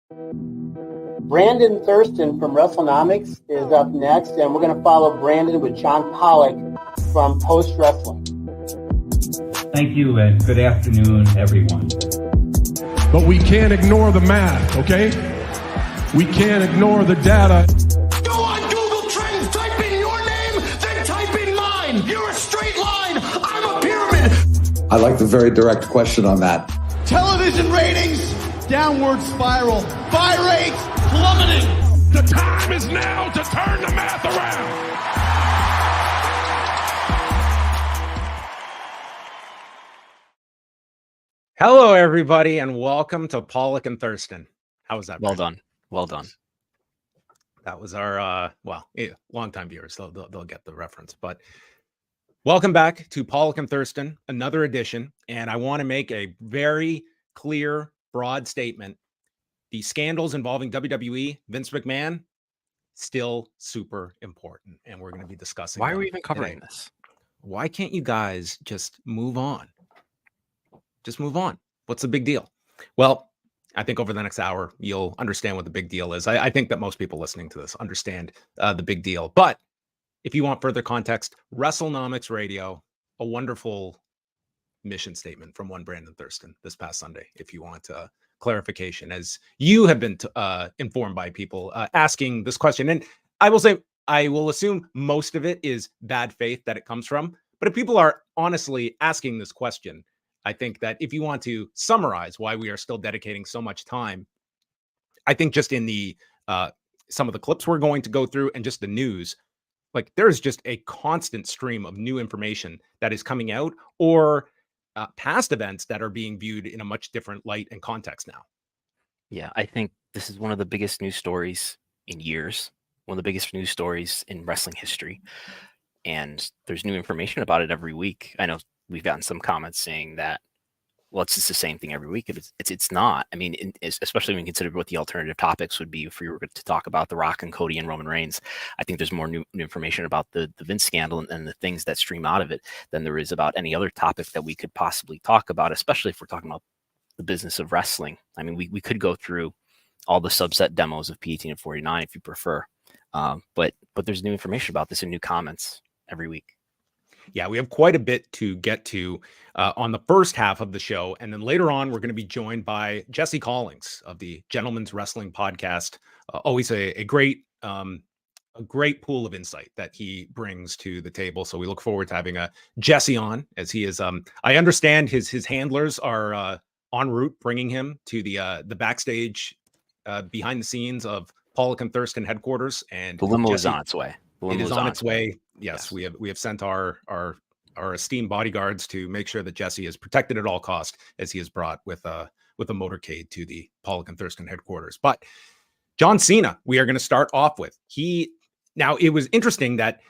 Brandon Thurston from Wrestlenomics is up next, and we're going to follow Brandon with John Pollock from Post Wrestling. Thank you, and good afternoon, everyone. But we can't ignore the math, okay? We can't ignore the data. Go on Google Trends, type in your name, then type in mine. You're a straight line. I'm a pyramid. I like the very direct question on that. Television ratings, downward spiral. Buy rates, plummeting. The time is now to turn the math around. Hello, everybody, and welcome to Pollock and Thurston. How was that? Well done. Well done. That was our, longtime viewers. They'll get the reference. But welcome back to Pollock and Thurston, another edition. And I want to make a very clear, broad statement. The scandals involving WWE, Vince McMahon, still super important. And we're going to be discussing. Why are we even covering this? Why can't you guys just move on? Just move on. What's the big deal? Well, I think over the next hour, you'll understand what the big deal is. I think that most people listening to this understand the big deal. But if you want further context, Wrestlenomics Radio, a wonderful mission statement from one Brandon Thurston this past Sunday, if you want clarification, as you have been informed by people asking this question. And I will assume most of it is bad faith that it comes from. But if people are honestly asking this question, I think that if you want to summarize why we are still dedicating so much time, I think just in the some of the clips we're going to go through and just the news, like there's just a constant stream of new information that is coming out, or past events that are being viewed in a much different light and context now. Yeah, I think this is one of the biggest news stories in years, one of the biggest news stories in wrestling history. And there's new information about it every week. I know we've gotten some comments saying that, well, it's just the same thing every week. It's not. I mean, especially when you consider what the alternative topics would be if we were to talk about The Rock and Cody and Roman Reigns. I think there's more new information about the Vince scandal and the things that stream out of it than there is about any other topic that we could possibly talk about, especially if we're talking about the business of wrestling. I mean, we could go through all the subset demos of P18 and 49 if you prefer. But there's new information about this and new comments every week. Yeah, we have quite a bit to get to on the first half of the show. And then later on, we're going to be joined by Jesse Collings of the Gentleman's Wrestling Podcast. Always a great pool of insight that he brings to the table. So we look forward to having Jesse on, as he is. I understand his handlers are en route bringing him to the backstage behind the scenes of Pollock and Thurston headquarters. And the limo is on its way. It is on its way. Yes, we have sent our esteemed bodyguards to make sure that Jesse is protected at all costs, as he is brought with a motorcade to the Pollock and Thurston headquarters. But John Cena, we are going to start off with. Now it was interesting that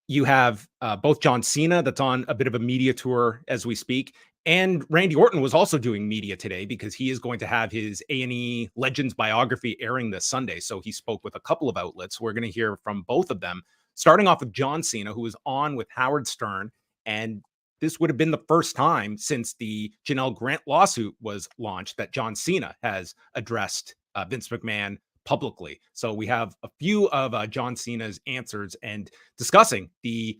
you have both John Cena, that's on a bit of a media tour as we speak, and Randy Orton was also doing media today because he is going to have his A&E Legends biography airing this Sunday. So he spoke with a couple of outlets. We're going to hear from both of them. Starting off with John Cena, who was on with Howard Stern, and this would have been the first time since the Janelle Grant lawsuit was launched that John Cena has addressed Vince McMahon publicly. So we have a few of John Cena's answers and discussing the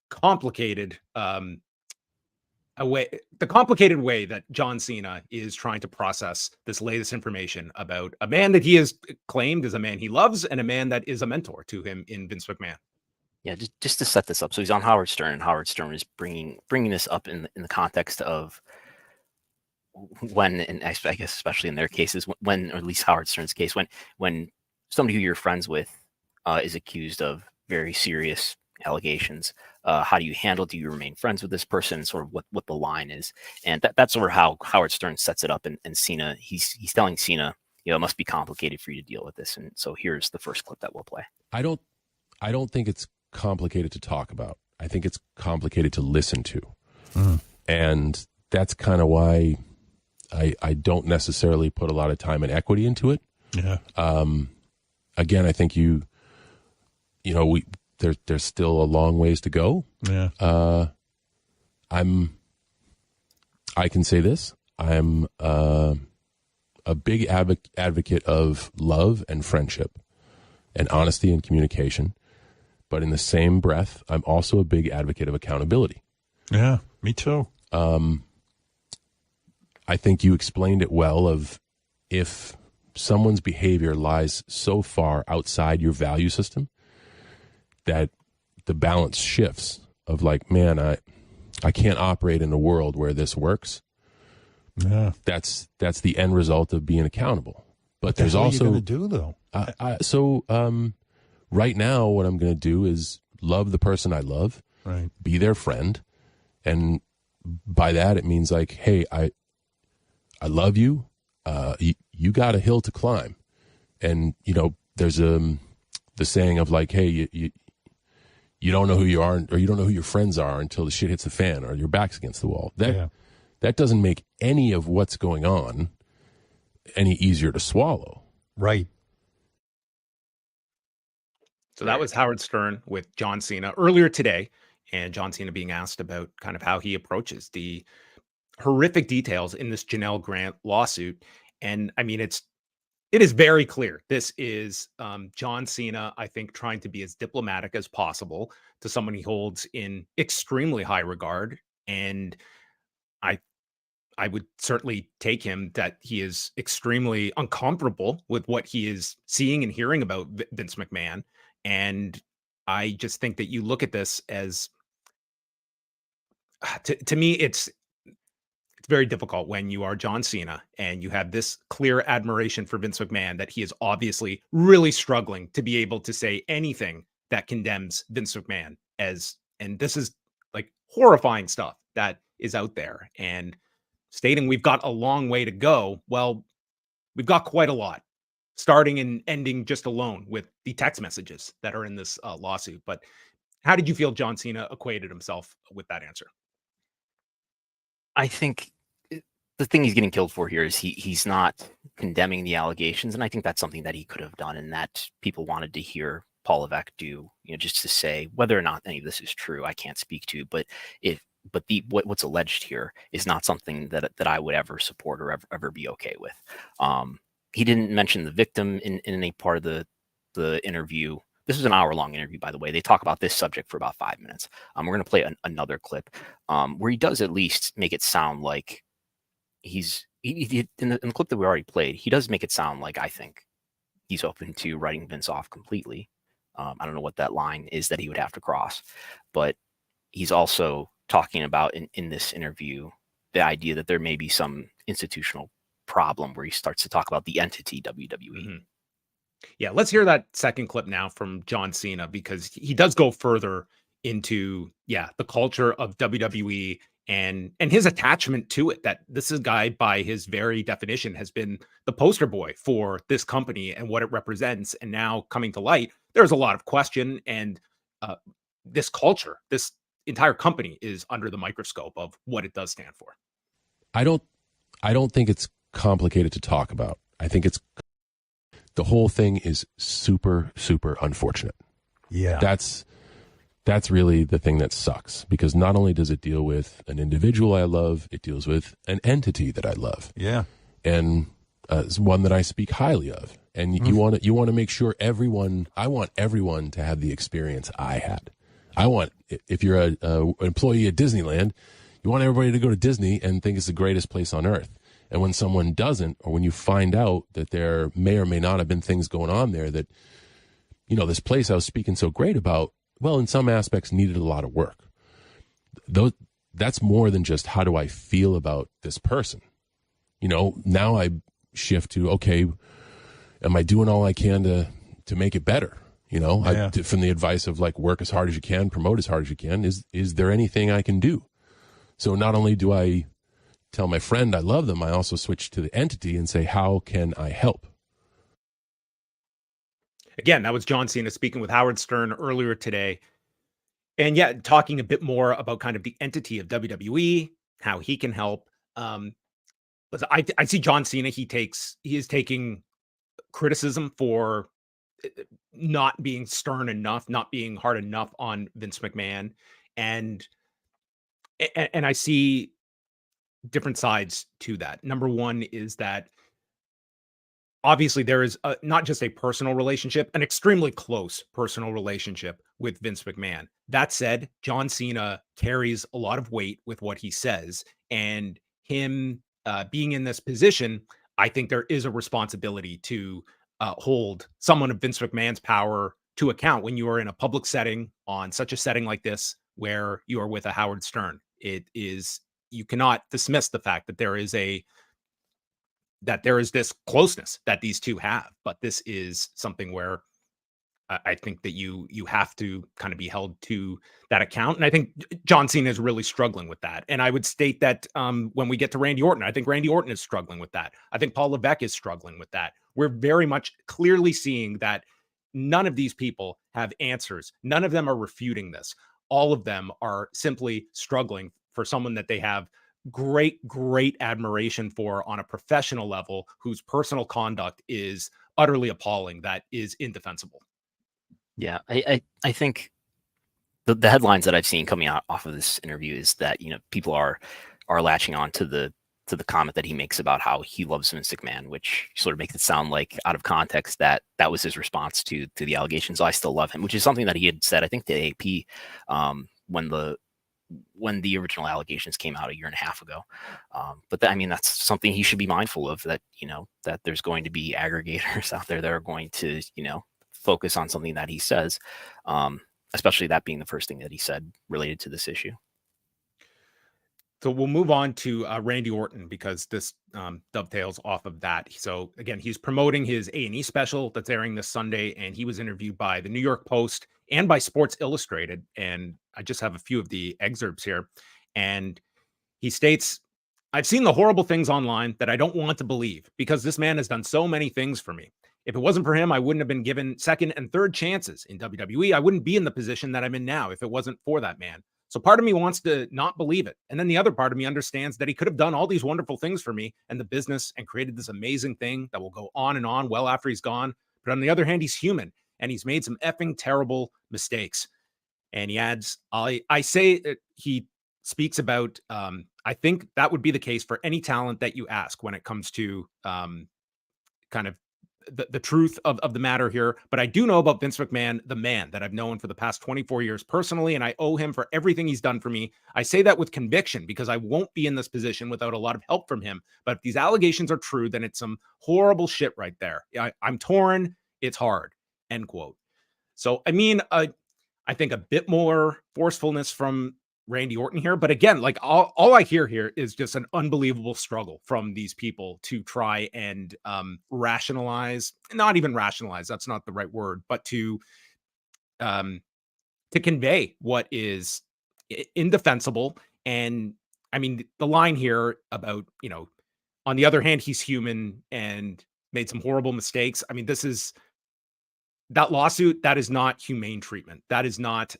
complicated way that John Cena is trying to process this latest information about a man that he has claimed is a man he loves and a man that is a mentor to him in Vince McMahon. Yeah, just to set this up. So he's on Howard Stern, and Howard Stern is bringing this up in the context of when, and I guess especially in their cases, when, or at least Howard Stern's case, when somebody who you're friends with is accused of very serious allegations, how do you handle? Do you remain friends with this person? Sort of what the line is, and that's sort of how Howard Stern sets it up. And Cena, he's telling Cena, it must be complicated for you to deal with this. And so here's the first clip that we'll play. I don't think it's complicated to talk about. I think it's complicated to listen to. And that's kind of why I don't necessarily put a lot of time and equity into it. Yeah. Again, I think there's still a long ways to go. Yeah. I can say this. I'm a big advocate of love and friendship and honesty and communication. But in the same breath, I'm also a big advocate of accountability. Yeah, me too. I think you explained it well of if someone's behavior lies so far outside your value system that the balance shifts of like, man, I can't operate in a world where this works. Yeah. That's the end result of being accountable. But What there's the hell also are you going to do though? So right now what I'm going to do is love the person I love, Right. be their friend. And by that, it means like, hey, I love you. You got a hill to climb. And, you know, there's the saying of like, hey, you don't know who you are, or you don't know who your friends are until the shit hits the fan or your back's against the wall. That doesn't make any of what's going on any easier to swallow. Right. So that was Howard Stern with John Cena earlier today, and John Cena being asked about kind of how he approaches the horrific details in this Janelle Grant lawsuit. And I mean, it is very clear. This is John Cena, I think, trying to be as diplomatic as possible to someone he holds in extremely high regard. And I would certainly take him that he is extremely uncomfortable with what he is seeing and hearing about Vince McMahon. And I just think that you look at this as, to me, it's very difficult when you are John Cena and you have this clear admiration for Vince McMahon that he is obviously really struggling to be able to say anything that condemns Vince McMahon and this is like horrifying stuff that is out there, and stating we've got a long way to go. Well, we've got quite a lot, starting and ending just alone with the text messages that are in this lawsuit. But how did you feel John Cena equated himself with that answer? I think the thing he's getting killed for here is he's not condemning the allegations, and I think that's something that he could have done, and that people wanted to hear Paul Levesque do, just to say whether or not any of this is true. I can't speak to, but what's alleged here is not something that I would ever support or ever be okay with. He didn't mention the victim in any part of the interview. This is an hour-long interview, by the way. They talk about this subject for about 5 minutes. We're going to play another clip where he does at least make it sound like in the clip that we already played, he does make it sound like, I think, he's open to writing Vince off completely. I don't know what that line is that he would have to cross, but he's also talking about in this interview the idea that there may be some institutional problem where he starts to talk about the entity WWE. Mm-hmm. Yeah, let's hear that second clip now from John Cena, because he does go further into the culture of WWE and his attachment to it. That this is a guy, by his very definition, has been the poster boy for this company and what it represents. And now coming to light, there's a lot of question, and this culture, this entire company is under the microscope of what it does stand for. I don't think it's complicated to talk about. I think the whole thing is super, super unfortunate. Yeah. That's really the thing that sucks, because not only does it deal with an individual I love, it deals with an entity that I love. Yeah. And it's one that I speak highly of. And you want to make sure I want everyone to have the experience I had. If you're an employee at Disneyland, you want everybody to go to Disney and think it's the greatest place on earth. And when someone doesn't, or when you find out that there may or may not have been things going on there that, this place I was speaking so great about, well, in some aspects needed a lot of work. That's more than just how do I feel about this person. Now I shift to, okay, am I doing all I can to make it better? From the advice of like, work as hard as you can, promote as hard as you can. Is there anything I can do? So not only do I tell my friend I love them, I also switch to the entity and say, how can I help? Again, that was John Cena speaking with Howard Stern earlier today. And talking a bit more about kind of the entity of WWE, how he can help. I see John Cena, he is taking criticism for not being stern enough, not being hard enough on Vince McMahon. And I see different sides to that. Number one is that obviously there is not just a personal relationship, an extremely close personal relationship with Vince McMahon. That said, John Cena carries a lot of weight with what he says, and him being in this position, I think there is a responsibility to hold someone of Vince McMahon's power to account when you are in a public setting, on such a setting like this, where you are with a Howard Stern. It is, you cannot dismiss the fact that there is this closeness that these two have, but this is something where I think that you have to kind of be held to that account. And I think John Cena is really struggling with that. And I would state that when we get to Randy Orton, I think Randy Orton is struggling with that. I think Paul Levesque is struggling with that. We're very much clearly seeing that none of these people have answers. None of them are refuting this. All of them are simply struggling for someone that they have great admiration for on a professional level, whose personal conduct is utterly appalling, that is indefensible. Yeah, I think the headlines that I've seen coming out off of this interview is that, you know, people are latching on to the comment that he makes about how he loves Vince McMahon, which sort of makes it sound like, out of context, that was his response to the allegations. I still love him, which is something that he had said, I think, to AP when the original allegations came out a year and a half ago. But I mean, that's something he should be mindful of, that, you know, that there's going to be aggregators out there that are going to, you know, focus on something that he says, especially that being the first thing that he said related to this issue. So we'll move on to Randy Orton, because this dovetails off of that. So again, he's promoting his A&E special that's airing this Sunday, and he was interviewed by the New York Post and by Sports Illustrated. And I just have a few of the excerpts here. And he states, "I've seen the horrible things online that I don't want to believe, because this man has done so many things for me. If it wasn't for him, I wouldn't have been given second and third chances in WWE. I wouldn't be in the position that I'm in now if it wasn't for that man. So part of me wants to not believe it. And then the other part of me understands that he could have done all these wonderful things for me and the business and created this amazing thing that will go on and on well after he's gone. But on the other hand, he's human, and he's made some effing terrible mistakes." And he adds, I say, he speaks about, I think that would be the case for any talent that you ask when it comes to kind of the truth of the matter here. But I do know about Vince McMahon, the man that I've known for the past 24 years personally, and I owe him for everything he's done for me. I say that with conviction, because I won't be in this position without a lot of help from him. But if these allegations are true, then it's some horrible shit right there. I'm torn. It's hard. End quote. So, I mean, I think a bit more forcefulness from Randy Orton here. But again, like all I hear here is just an unbelievable struggle from these people to try and rationalize, not even rationalize, that's not the right word, but to convey what is indefensible. And I mean, the line here about, you know, on the other hand, he's human and made some horrible mistakes. I mean, this is, that lawsuit, that is not humane treatment. That is not,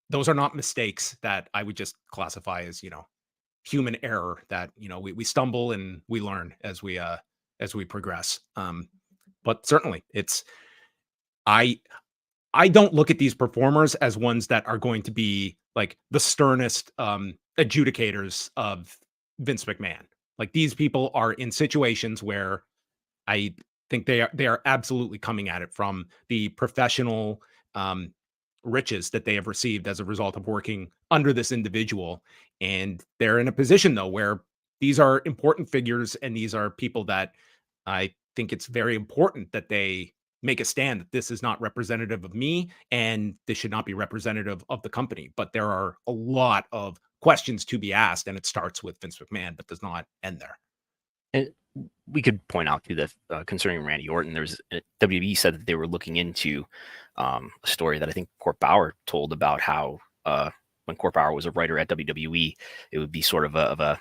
those are not mistakes that I would just classify as, you know, human error, that, you know, we stumble and we learn as we progress. But certainly it's, I don't look at these performers as ones that are going to be like the sternest adjudicators of Vince McMahon. Like, these people are in situations where I think they are absolutely coming at it from the professional riches that they have received as a result of working under this individual. And they're in a position, though, where these are important figures, and these are people that I think it's very important that they make a stand that this is not representative of me, and this should not be representative of the company. But there are a lot of questions to be asked, and it starts with Vince McMahon, but does not end there. And we could point out too that concerning Randy Orton, there's WWE said that they were looking into a story that I think Court Bauer told about how when Court Bauer was a writer at WWE, it would be sort of a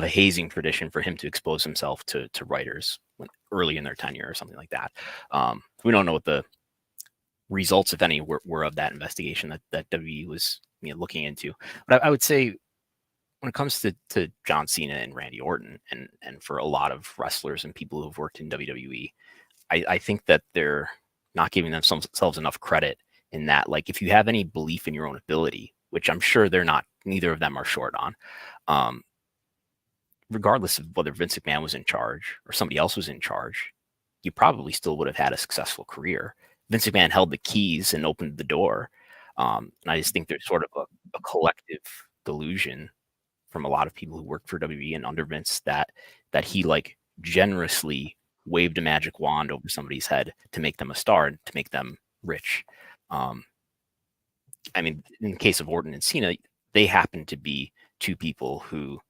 hazing tradition for him to expose himself to writers early in their tenure or something like that. We don't know what the results, if any, were of that investigation that WWE was, you know, looking into. But I would say, when it comes to John Cena and Randy Orton, and for a lot of wrestlers and people who have worked in WWE, I think that they're not giving themselves enough credit in that. Like, if you have any belief in your own ability, which I'm sure they're not, neither of them are short on, regardless of whether Vince McMahon was in charge or somebody else was in charge, you probably still would have had a successful career. Vince McMahon held the keys and opened the door. And I just think there's sort of a collective delusion from a lot of people who worked for WWE and under Vince that he like generously waved a magic wand over somebody's head to make them a star and to make them rich. I mean, in the case of Orton and Cena, they happen to be two people who,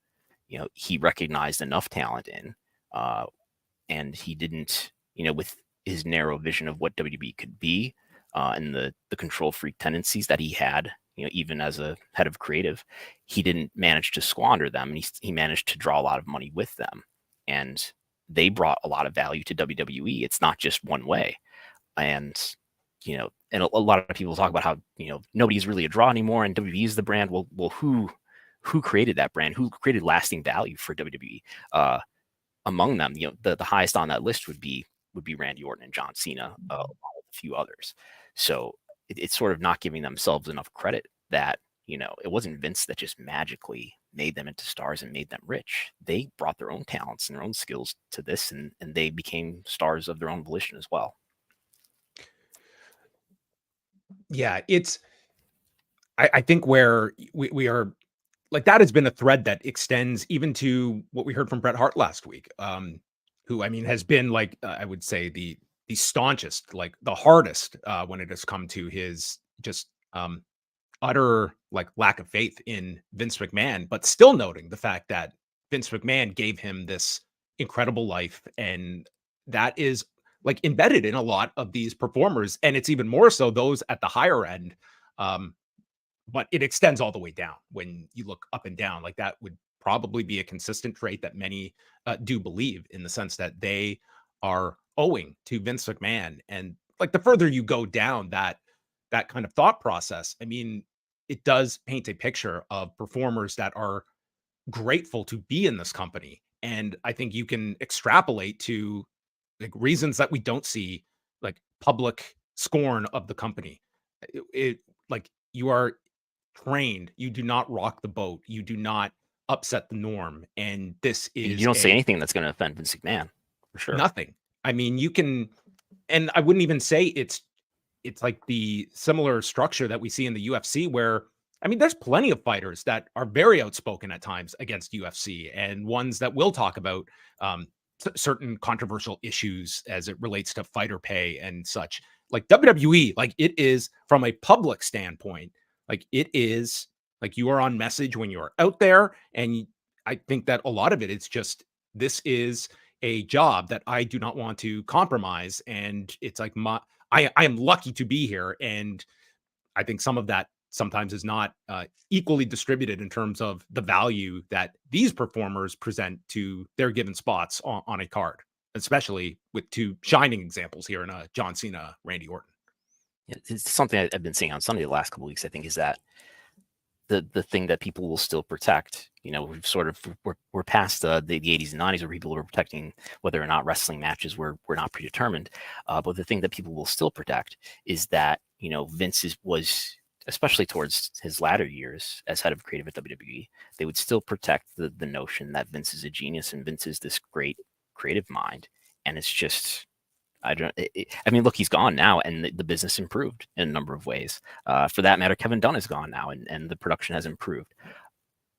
you know, he recognized enough talent in, and he didn't, you know, with his narrow vision of what WWE could be, and the control freak tendencies that he had, you know, even as a head of creative, he didn't manage to squander them, and he managed to draw a lot of money with them, and they brought a lot of value to WWE. It's not just one way, and you know, and a lot of people talk about how, you know, nobody's really a draw anymore, and WWE is the brand. Well, who created that brand? Who created lasting value for WWE? Among them, you know, the highest on that list would be Randy Orton and John Cena, along with a few others. So it's sort of not giving themselves enough credit that, you know, it wasn't Vince that just magically made them into stars and made them rich. They brought their own talents and their own skills to this, and they became stars of their own volition as well. Yeah, I think where we are, like, that has been a thread that extends even to what we heard from Bret Hart last week, who, I mean, has been like, I would say the staunchest, like the hardest, when it has come to his just utter like lack of faith in Vince McMahon, but still noting the fact that Vince McMahon gave him this incredible life, and that is like embedded in a lot of these performers, and it's even more so those at the higher end. But it extends all the way down. When you look up and down, like, that would probably be a consistent trait that many do believe, in the sense that they are owing to Vince McMahon. And like, the further you go down that kind of thought process, I mean, it does paint a picture of performers that are grateful to be in this company. And I think you can extrapolate to like reasons that we don't see like public scorn of the company. It like, you are trained, you do not rock the boat, you do not upset the norm, and this is You don't say anything that's going to offend Vince McMahon, for sure. nothing. I mean, you can, and I wouldn't even say it's like the similar structure that we see in the UFC, where, I mean, there's plenty of fighters that are very outspoken at times against UFC, and ones that will talk about certain controversial issues as it relates to fighter pay and such. Like WWE, like, it is, from a public standpoint, like, it is like you are on message when you're out there. And I think that a lot of it, it's just, this is a job that I do not want to compromise. And it's like, I am lucky to be here. And I think some of that sometimes is not equally distributed in terms of the value that these performers present to their given spots on a card, especially with two shining examples here in John Cena, Randy Orton. It's something I've been seeing on Sunday the last couple of weeks, I think, is that the thing that people will still protect. You know, we're past the 80s and 90s where people were protecting whether or not wrestling matches were not predetermined. But the thing that people will still protect is that, you know, Vince was, especially towards his latter years as head of creative at WWE, they would still protect the notion that Vince is a genius and Vince is this great creative mind. And it's just, I mean, look, he's gone now, and the business improved in a number of ways. For that matter, Kevin Dunn is gone now, and the production has improved.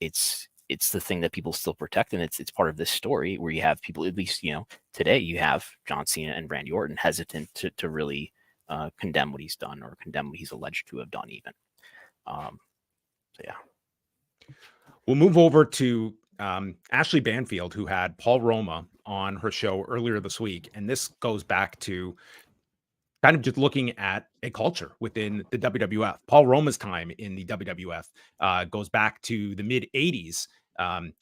It's the thing that people still protect, and it's part of this story where you have people, at least, you know, today you have John Cena and Randy Orton hesitant to really condemn what he's done, or condemn what he's alleged to have done even. So yeah. We'll move over to Ashley Banfield, who had Paul Roma on her show earlier this week. And this goes back to kind of just looking at a culture within the WWF. Paul Roma's time in the WWF goes back to the mid 80s,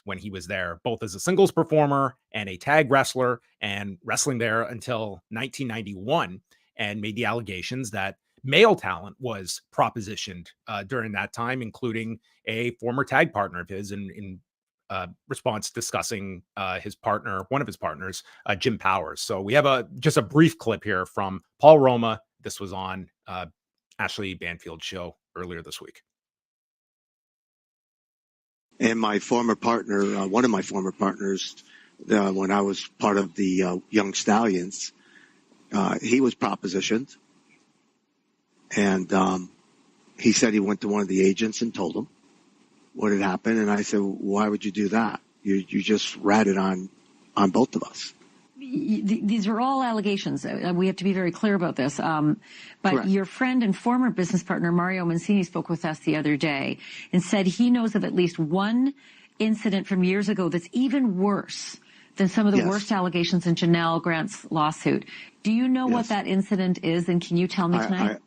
when he was there, both as a singles performer and a tag wrestler, and wrestling there until 1991, and made the allegations that male talent was propositioned during that time, including a former tag partner of his, in response discussing one of his partners, Jim Powers. So we have just a brief clip here from Paul Roma. This was on Ashley Banfield's show earlier this week. And my former partner, one of my former partners, when I was part of the Young Stallions, he was propositioned, and he said he went to one of the agents and told him what had happened. And I said, why would you do that? You just ratted on both of us. These are all allegations. We have to be very clear about this. But Correct. Your friend and former business partner, Mario Mancini, spoke with us the other day and said he knows of at least one incident from years ago that's even worse than some of the Yes. worst allegations in Janelle Grant's lawsuit. Do you know what Yes. that incident is, and can you tell me tonight?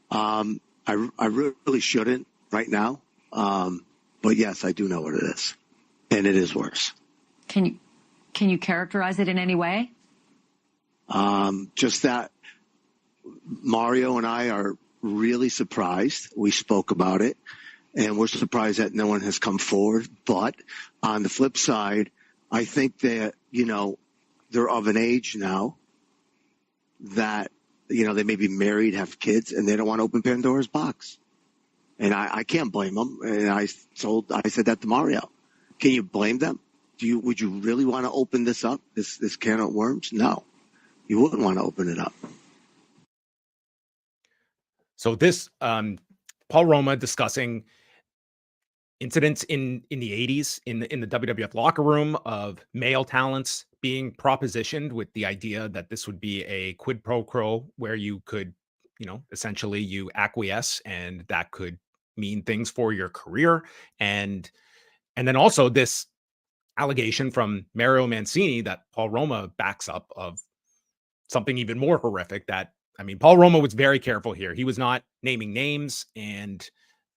I really shouldn't right now. But yes, I do know what it is. And it is worse. Can you characterize it in any way? Just that Mario and I are really surprised. We spoke about it, and we're surprised that no one has come forward. But on the flip side, I think that, they're of an age now that, they may be married, have kids, and they don't want to open Pandora's box. And I can't blame them. And I said that to Mario. Can you blame them? Would you really want to open this up, this can of worms? No, you wouldn't want to open it up. So this, Paul Roma discussing incidents in the 80s in the WWF locker room of male talents being propositioned with the idea that this would be a quid pro quo where you could, essentially you acquiesce and that could mean things for your career. And then also this allegation from Mario Mancini that Paul Roma backs up of something even more horrific Paul Roma was very careful here. He was not naming names. And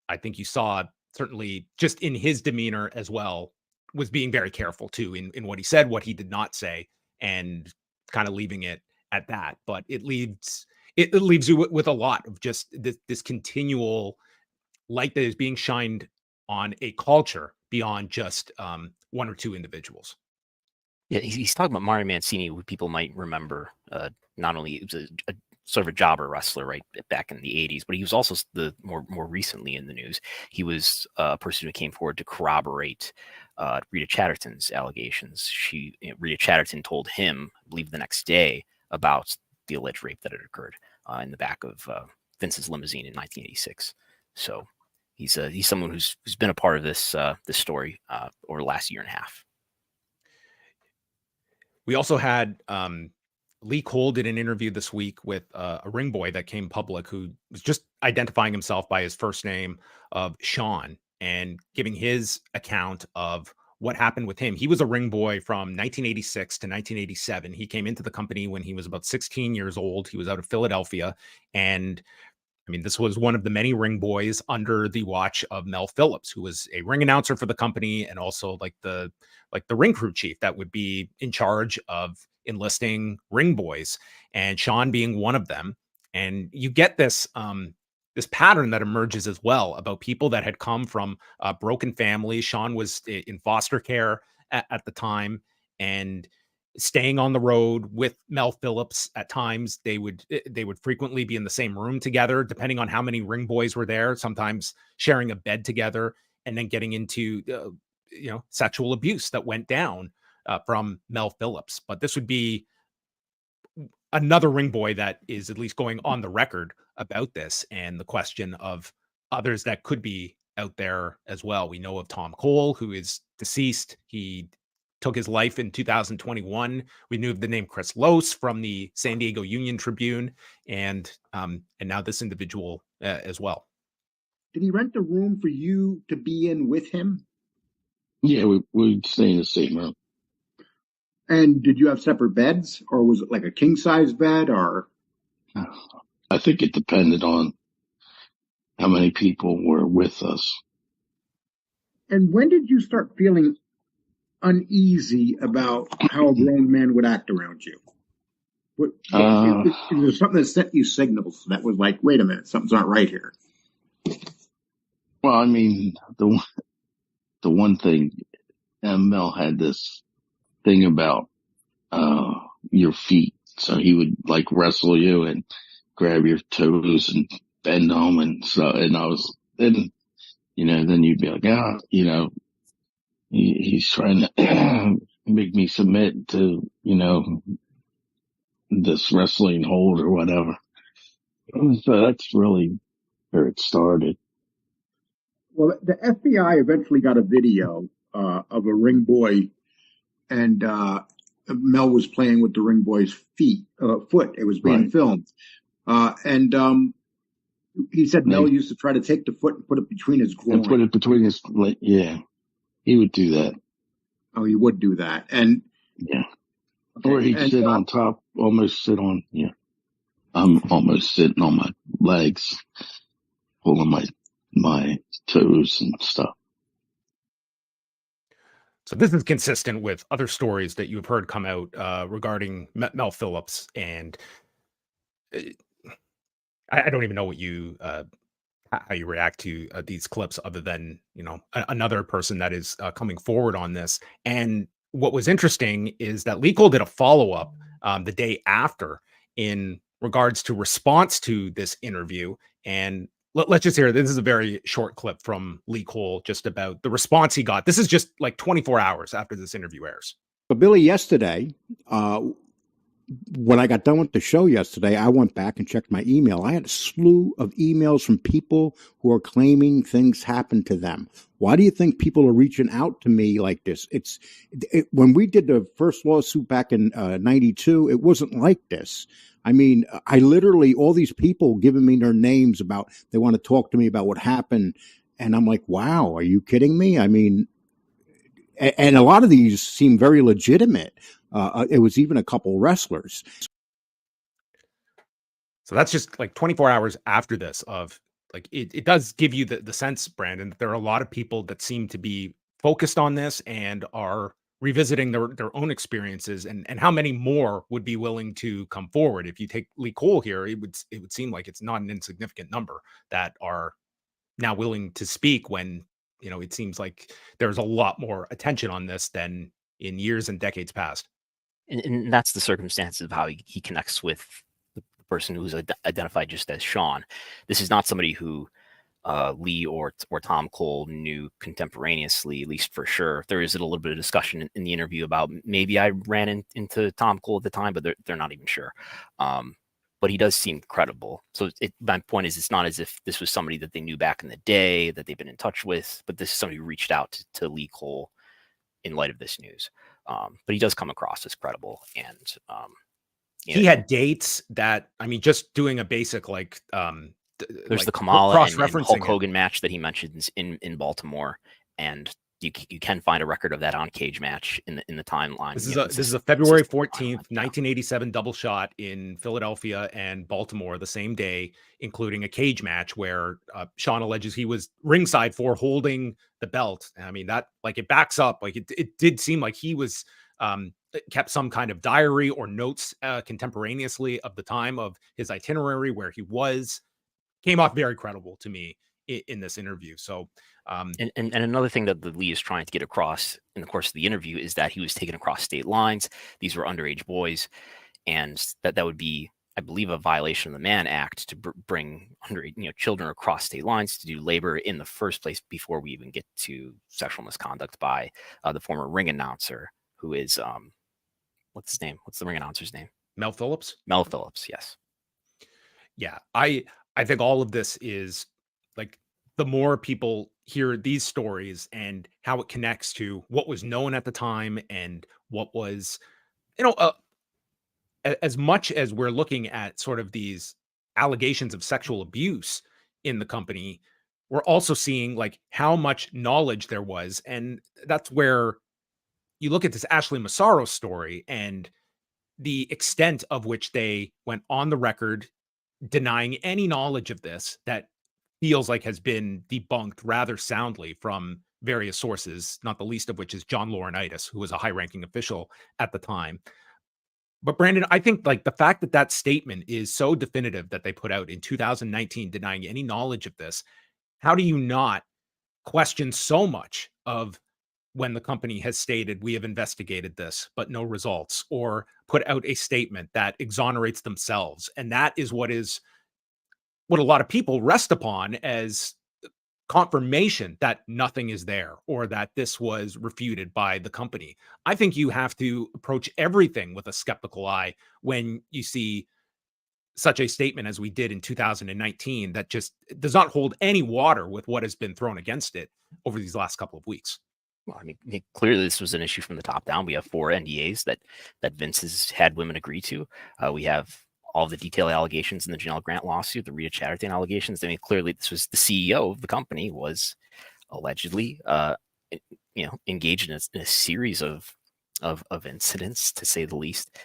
I think you saw certainly just in his demeanor as well, was being very careful too in what he said, what he did not say, and kind of leaving it at that. But it leaves you with a lot of just this continual light that is being shined on a culture beyond just one or two individuals. Yeah, he's talking about Mario Mancini, who people might remember. Not only it was a sort of a jobber wrestler right back in the 80s, but he was also more recently in the news. He was a person who came forward to corroborate Rita Chatterton's allegations. Rita Chatterton told him, I believe the next day, about the alleged rape that had occurred in the back of Vince's limousine in 1986. So he's someone who's been a part of this story over the last year and a half. We also had Lee Cole did an interview this week with a ring boy that came public who was just identifying himself by his first name of Sean and giving his account of what happened with him. He was a ring boy from 1986 to 1987. He came into the company when he was about 16 years old. He was out of Philadelphia. And this was one of the many ring boys under the watch of Mel Phillips, who was a ring announcer for the company and also like the ring crew chief that would be in charge of enlisting ring boys, and Sean being one of them. And you get this pattern that emerges as well about people that had come from broken families. Sean was in foster care at the time and staying on the road with Mel Phillips. At times they would frequently be in the same room together, depending on how many ring boys were there, sometimes sharing a bed together, and then getting into sexual abuse that went down from Mel Phillips. But this would be another ring boy that is at least going on the record about this, and the question of others that could be out there as well. We know of Tom Cole, who is deceased. He took his life in 2021. We knew of the name Chris Lose from the San Diego Union Tribune, and now this individual as well. Did he rent a room for you to be in with him? Yeah, we'd stay in the same room. And did you have separate beds, or was it like a king-size bed, or? I think it depended on how many people were with us. And when did you start feeling uneasy about how a grown man would act around you? Is there something that sent you signals that was like, wait a minute, something's not right here? Well, the one thing, Mel had this thing about your feet. So he would like wrestle you and grab your toes and bend them, and so, and then you'd be like, he's trying to make me submit to, this wrestling hold or whatever. So that's really where it started. Well, the FBI eventually got a video of a ring boy, and Mel was playing with the ring boy's foot. It was being filmed. And he said Mel used to try to take the foot and put it between his groin. And put it between his, yeah, he would do that. Oh, he would do that. And yeah. Okay. Or he'd sit on top, almost sit on, yeah. I'm almost sitting on my legs, pulling my toes and stuff. So this is consistent with other stories that you've heard come out regarding Mel Phillips, and I don't even know what you how you react to these clips, other than another person that is coming forward on this. And what was interesting is that Lee Cole did a follow-up the day after in regards to response to this interview, and let's just hear. This is a very short clip from Lee Cole just about the response he got. This is just like 24 hours after this interview airs. But Billy, yesterday, when I got done with the show yesterday, I went back and checked my email. I had a slew of emails from people who are claiming things happened to them. Why do you think people are reaching out to me like this? When we did the first lawsuit back in 92, it wasn't like this. I mean, I literally, all these people giving me their names about, they want to talk to me about what happened. And I'm like, wow, are you kidding me? I mean, and a lot of these seem very legitimate. It was even a couple wrestlers. So that's just like 24 hours after this of like, it does give you the sense, Brandon, that there are a lot of people that seem to be focused on this and are revisiting their own experiences, and how many more would be willing to come forward. If you take Lee Cole here, it would seem like it's not an insignificant number that are now willing to speak, when it seems like there's a lot more attention on this than in years and decades past. And that's the circumstances of how he connects with the person who's identified just as Sean. This is not somebody who Lee or Tom Cole knew contemporaneously, at least for sure. There is a little bit of discussion in the interview about maybe I ran into Tom Cole at the time, but they're not even sure. But he does seem credible. So my point is, it's not as if this was somebody that they knew back in the day, that they've been in touch with, but this is somebody who reached out to Lee Cole in light of this news. But he does come across as credible. And he had dates that, I mean, just doing a basic there's like the Kamala and Hulk it. Hogan match that he mentions in Baltimore, and you can find a record of that on Cage Match in the timeline. This is a February 14th, 1987 double shot in Philadelphia and Baltimore the same day, including a cage match where Sean alleges he was ringside for holding the belt. I mean, that it backs up. It did seem like he was kept some kind of diary or notes contemporaneously of the time of his itinerary, where he was. Came off very credible to me in this interview. So, and another thing that the Lee is trying to get across in the course of the interview is that he was taken across state lines. These were underage boys, and that would be, I believe, a violation of the Mann Act to bring children across state lines to do labor in the first place, before we even get to sexual misconduct by the former ring announcer, who is what's his name? What's the ring announcer's name? Mel Phillips. Mel Phillips. Yes. Yeah, I think all of this is like, the more people hear these stories and how it connects to what was known at the time and what was, as much as we're looking at sort of these allegations of sexual abuse in the company, we're also seeing like how much knowledge there was. And that's where you look at this Ashley Massaro story and the extent of which they went on the record denying any knowledge of this that feels like has been debunked rather soundly from various sources, not the least of which is John Laurinaitis, who was a high-ranking official at the time. But Brandon, I think like the fact that statement is so definitive that they put out in 2019 denying any knowledge of this, how do you not question so much of when the company has stated we have investigated this, but no results, or put out a statement that exonerates themselves? And that is what a lot of people rest upon as confirmation that nothing is there or that this was refuted by the company. I think you have to approach everything with a skeptical eye when you see such a statement as we did in 2019 that just does not hold any water with what has been thrown against it over these last couple of weeks. Well, I mean, clearly this was an issue from the top down. We have 4 NDAs that Vince has had women agree to. We have all the detailed allegations in the Janelle Grant lawsuit, the Rita Chatterton allegations. I mean, clearly this was the CEO of the company was allegedly, engaged in a series of incidents, to say the least,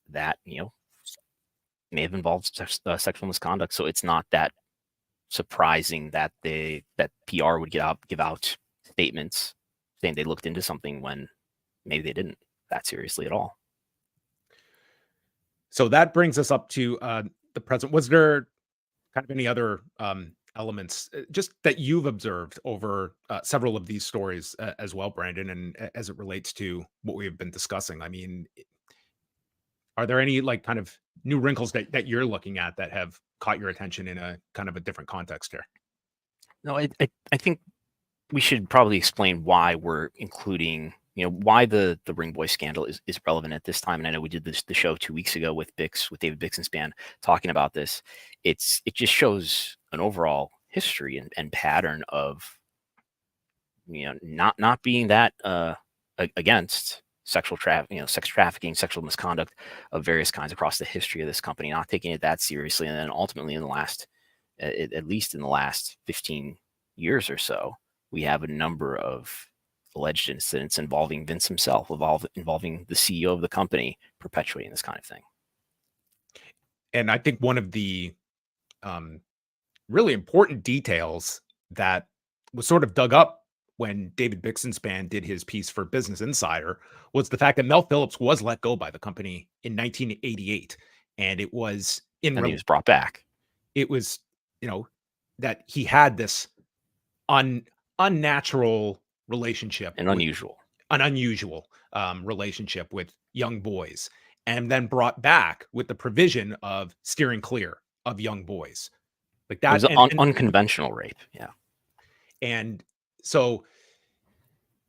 that may have involved sexual misconduct. So it's not that surprising that PR would give out statements saying they looked into something when maybe they didn't that seriously at all. So that brings us up to the present. Was there kind of any other elements just that you've observed over several of these stories as well, Brandon, and as it relates to what we have been discussing? I mean, are there any like kind of new wrinkles that you're looking at that have caught your attention in a kind of a different context here? No, I think we should probably explain why we're including, why the Ring Boy scandal is relevant at this time. And I know we did the show 2 weeks ago with David Bixenspan talking about this. It just shows an overall history and pattern of, not being that against sex trafficking, sexual misconduct of various kinds across the history of this company, not taking it that seriously. And then ultimately in the last, at least in the last 15 years or so, we have a number of alleged incidents involving Vince himself, involving the CEO of the company, perpetuating this kind of thing. And I think one of the really important details that was sort of dug up when David Bixenspan did his piece for Business Insider was the fact that Mel Phillips was let go by the company in 1988. And it was he was brought back. It was, that he had this unnatural relationship, an unusual relationship with young boys, and then brought back with the provision of steering clear of young boys. Like that it was unconventional rape. Yeah. And so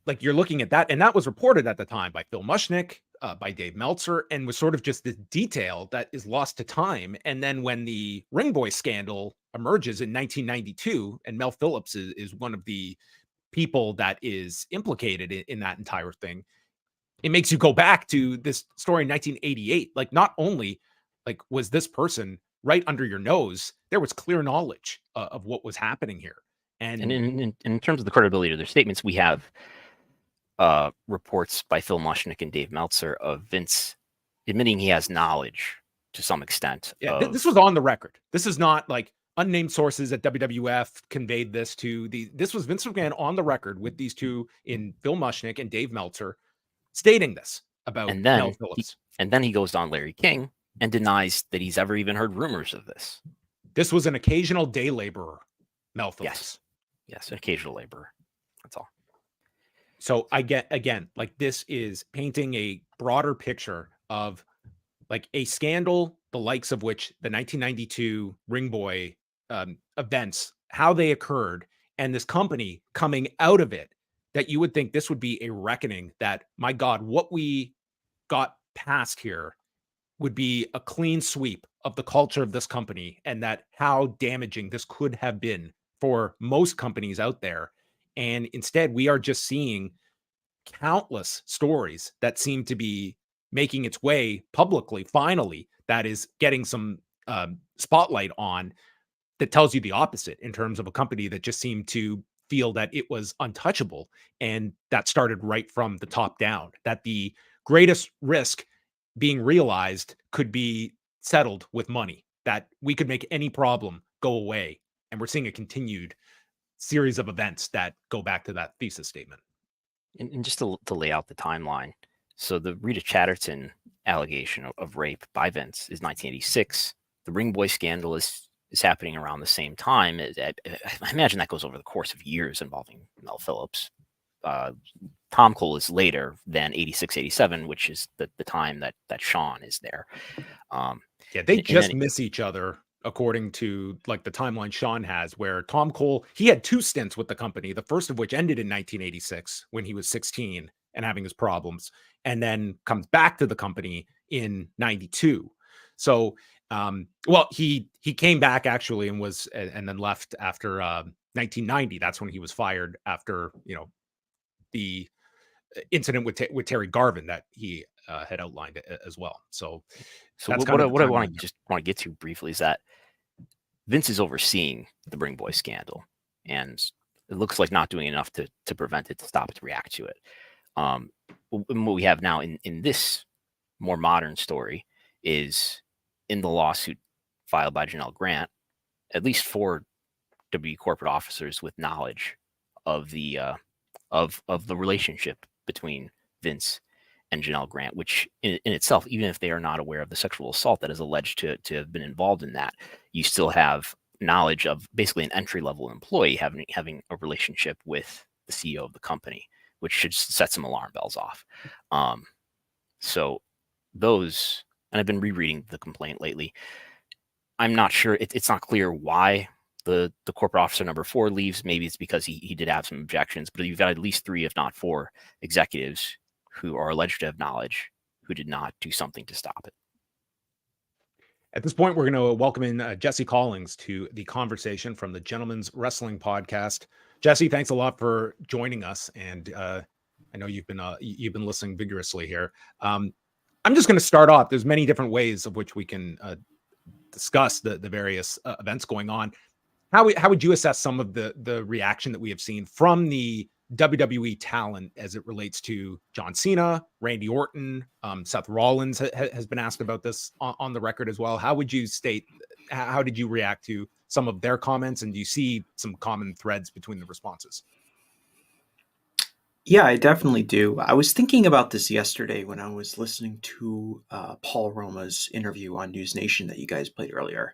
like you're looking at that, and that was reported at the time by Phil Mushnick, by Dave Meltzer, and was sort of just this detail that is lost to time. And then when the Ring Boy scandal emerges in 1992, and Mel Phillips is one of the people that is implicated in that entire thing, it makes you go back to this story in 1988. Like, not only like was this person right under your nose, there was clear knowledge of what was happening here. And in terms of the credibility of their statements, we have reports by Phil Mushnick and Dave Meltzer of Vince admitting he has knowledge to some extent. Yeah, this was on the record. This is not like unnamed sources at WWF conveyed this to this was Vince McMahon on the record with these two in Phil Mushnick and Dave Meltzer stating this about Mel Phillips. And then he goes on Larry King and denies that he's ever even heard rumors of this. This was an occasional day laborer, Mel Phillips. Yes, an occasional laborer. That's all. So I get, again, like this is painting a broader picture of like a scandal, the likes of which the 1992 Ring Boy events, how they occurred, and this company coming out of it, that you would think this would be a reckoning that, my God, what we got past here would be a clean sweep of the culture of this company, and that how damaging this could have been for most companies out there. And instead, we are just seeing countless stories that seem to be making its way publicly, finally, that is getting some spotlight on, that tells you the opposite in terms of a company that just seemed to feel that it was untouchable. And that started right from the top down, that the greatest risk being realized could be settled with money, that we could make any problem go away. And we're seeing a continued series of events that go back to that thesis statement. And just to lay out the timeline. So the Rita Chatterton allegation of rape by Vince is 1986. The Ring Boy scandal is happening around the same time. I imagine that goes over the course of years involving Mel Phillips. Tom Cole is later than 86, 87, which is the time that Sean is there. Yeah, they just miss each other according to like the timeline Sean has, where Tom Cole, he had 2 stints with the company, the first of which ended in 1986 when he was 16 and having his problems, and then comes back to the company in 92. So, well, he came back actually and was, and then left after 1990. That's when he was fired after, the incident with Terry Garvin that he had outlined as well. So that's what I want to get to briefly is that Vince is overseeing the Ring Boy scandal, and it looks like not doing enough to prevent it, to stop it, to react to it. What we have now in this more modern story is, in the lawsuit filed by Janelle Grant, at least 4 WWE corporate officers with knowledge of the relationship between Vince and Janelle Grant, which in itself, even if they are not aware of the sexual assault that is alleged to have been involved in that, you still have knowledge of basically an entry-level employee having a relationship with the CEO of the company, which should set some alarm bells off. So those, and I've been rereading the complaint lately. I'm not sure, it's not clear why the corporate officer number 4 leaves. Maybe it's because he did have some objections, but you've got at least 3, if not 4, executives who are alleged to have knowledge who did not do something to stop it. At this point, we're going to welcome in Jesse Collings to the conversation from the Gentleman's Wrestling Podcast. Jesse, thanks a lot for joining us, and I know you've been listening vigorously here. I'm just going to start off. There's many different ways of which we can discuss the various events going on. How would you assess some of the reaction that we have seen from the WWE talent as it relates to John Cena, Randy Orton, Seth Rollins has been asked about this on the record as well. How would you how did you react to some of their comments, and do you see some common threads between the responses? Yeah, I definitely do. I was thinking about this yesterday when I was listening to Paul Roma's interview on News Nation that you guys played earlier.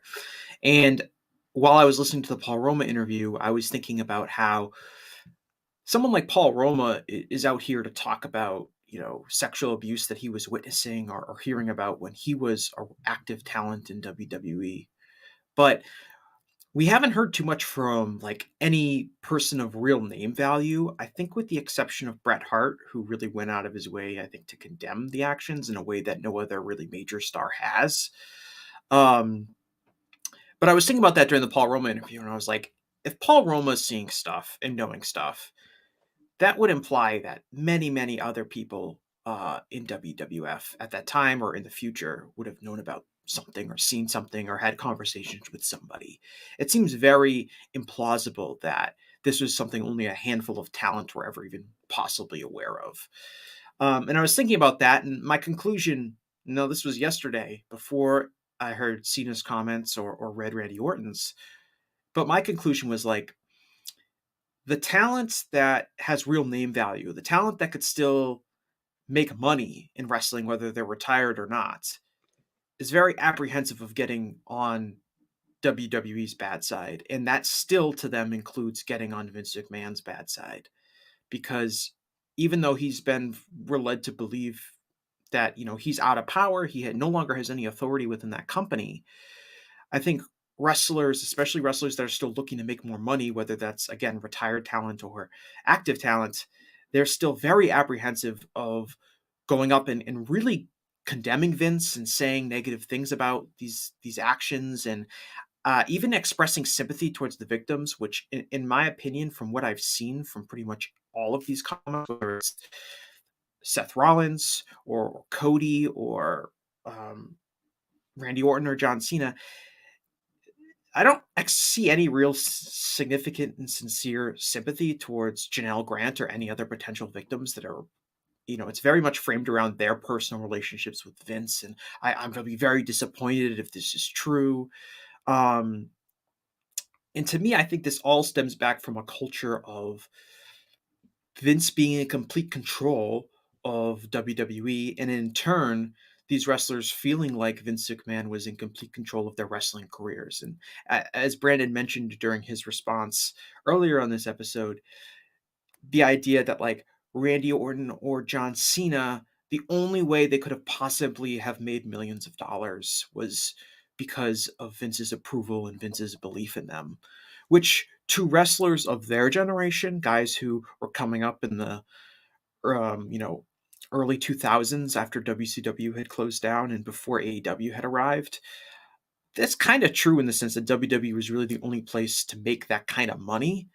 And while I was listening to the Paul Roma interview, I was thinking about how someone like Paul Roma is out here to talk about, sexual abuse that he was witnessing or hearing about when he was an active talent in WWE. But we haven't heard too much from like any person of real name value, I think, with the exception of Bret Hart, who really went out of his way, I think, to condemn the actions in a way that no other really major star has. But I was thinking about that during the Paul Roma interview, and I was like, if Paul Roma is seeing stuff and knowing stuff, that would imply that many, many other people in WWF at that time or in the future would have known about something or seen something or had conversations with somebody. It seems very implausible that this was something only a handful of talent were ever even possibly aware of. And I was thinking about that, and my conclusion, this was yesterday before I heard Cena's comments or read Randy Orton's, but my conclusion was like, the talent that has real name value, the talent that could still make money in wrestling, whether they're retired or not, is very apprehensive of getting on WWE's bad side. And that still to them includes getting on Vince McMahon's bad side. Because even though we're led to believe that, he's out of power, he no longer has any authority within that company, I think wrestlers, especially wrestlers that are still looking to make more money, whether that's, again, retired talent or active talent, they're still very apprehensive of going up and really condemning Vince and saying negative things about these actions, and even expressing sympathy towards the victims, which in my opinion, from what I've seen from pretty much all of these comments, whether it's Seth Rollins or Cody or Randy Orton or John Cena, I don't see any real significant and sincere sympathy towards Janelle Grant or any other potential victims that are, it's very much framed around their personal relationships with Vince. And I'm going to be very disappointed if this is true. And to me, I think this all stems back from a culture of Vince being in complete control of WWE. And in turn, these wrestlers feeling like Vince McMahon was in complete control of their wrestling careers. And as Brandon mentioned during his response earlier on this episode, the idea that like Randy Orton or John Cena, the only way they could have possibly have made millions of dollars was because of Vince's approval and Vince's belief in them, which to wrestlers of their generation, guys who were coming up in the early 2000s after WCW had closed down and before AEW had arrived, that's kind of true in the sense that WWE was really the only place to make that kind of money.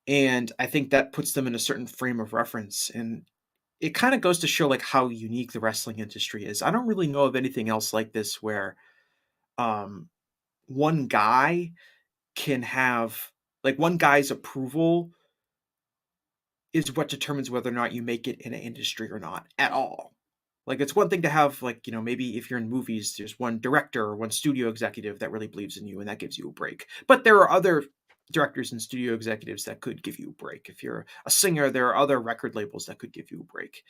And I think that puts them in a certain frame of reference. And it kind of goes to show like how unique the wrestling industry is. I don't really know of anything else like this where one guy can have like one guy's approval is what determines whether or not you make it in an industry or not at all. Like it's one thing to have like, maybe if you're in movies, there's one director or one studio executive that really believes in you and that gives you a break. But there are other directors and studio executives that could give you a break. If you're a singer, there are other record labels that could give you a break.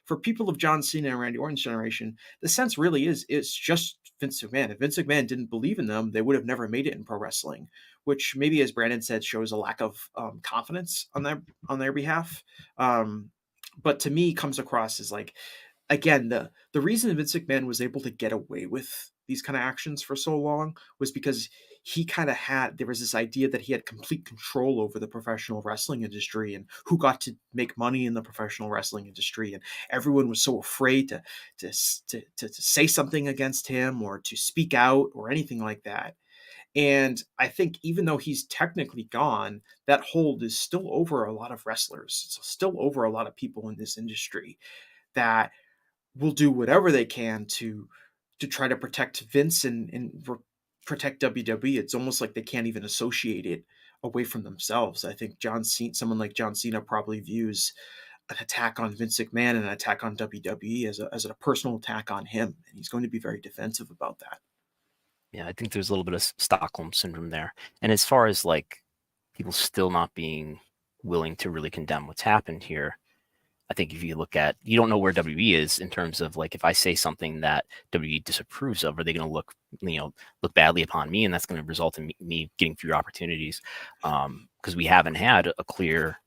For people of John Cena and Randy Orton's generation, the sense really is it's just Vince McMahon. If Vince McMahon didn't believe in them, they would have never made it in pro wrestling, which maybe, as Brandon said, shows a lack of confidence on their behalf. But to me, comes across as like, again, the reason Vince McMahon was able to get away with these kind of actions for so long was because he kind of there was this idea that he had complete control over the professional wrestling industry and who got to make money in the professional wrestling industry. And everyone was so afraid to say something against him or to speak out or anything like that. And I think even though he's technically gone, that hold is still over a lot of wrestlers. It's still over a lot of people in this industry that will do whatever they can to try to protect Vince and protect WWE. It's almost like they can't even associate it away from themselves. I think someone like John Cena probably views an attack on Vince McMahon and an attack on WWE as a personal attack on him. And he's going to be very defensive about that. Yeah, I think there's a little bit of Stockholm syndrome there. And as far as like people still not being willing to really condemn what's happened here, I think if you look at, you don't know where WWE is in terms of like, if I say something that WWE disapproves of, are they going to look badly upon me? And that's going to result in me getting fewer opportunities. Because we haven't had a clear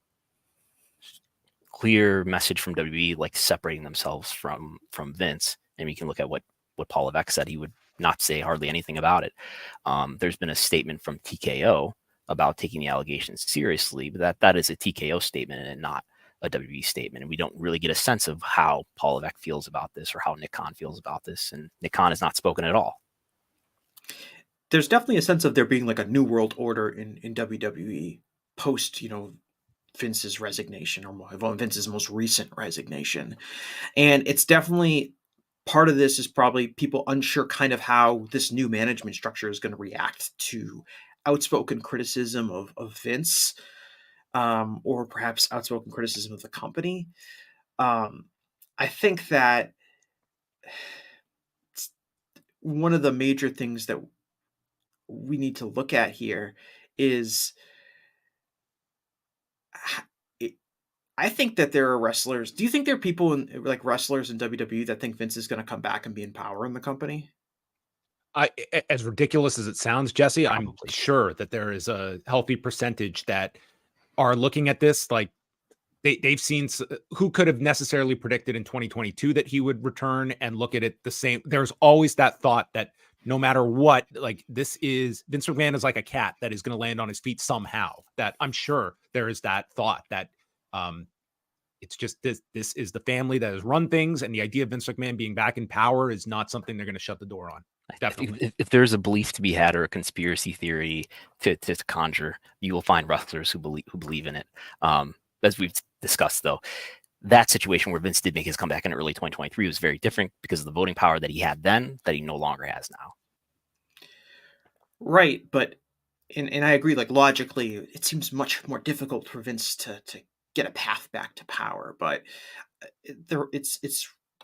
message from WWE, like separating themselves from Vince. And we can look at what Paul Levesque said. He would not say hardly anything about it. There's been a statement from TKO about taking the allegations seriously, but that is a TKO statement and not a WWE statement. And we don't really get a sense of how Paul Levesque feels about this or how Nick Khan feels about this. And Nick Khan has not spoken at all. There's definitely a sense of there being like a new world order in WWE post, Vince's resignation or Vince's most recent resignation. And it's definitely part of this is probably people unsure kind of how this new management structure is going to react to outspoken criticism of Vince, or perhaps outspoken criticism of the company. I think that one of the major things that we need to look at here is I think that there are wrestlers. Do you think there are people like wrestlers in WWE that think Vince is going to come back and be in power in the company? As ridiculous as it sounds, Jesse, I'm sure that there is a healthy percentage that are looking at this like they've seen who could have necessarily predicted in 2022 that he would return and look at it the same. There's always that thought that no matter what, like Vince McMahon is like a cat that is going to land on his feet somehow. That I'm sure there is that thought that it's just this is the family that has run things, and the idea of Vince McMahon being back in power is not something they're going to shut the door on. Definitely. If there's a belief to be had or a conspiracy theory to conjure, you will find wrestlers who believe in it. As we've discussed, though, that situation where Vince did make his comeback in early 2023 was very different because of the voting power that he had then that he no longer has now. Right, but and I agree. Like logically, it seems much more difficult for Vince to get a path back to power. But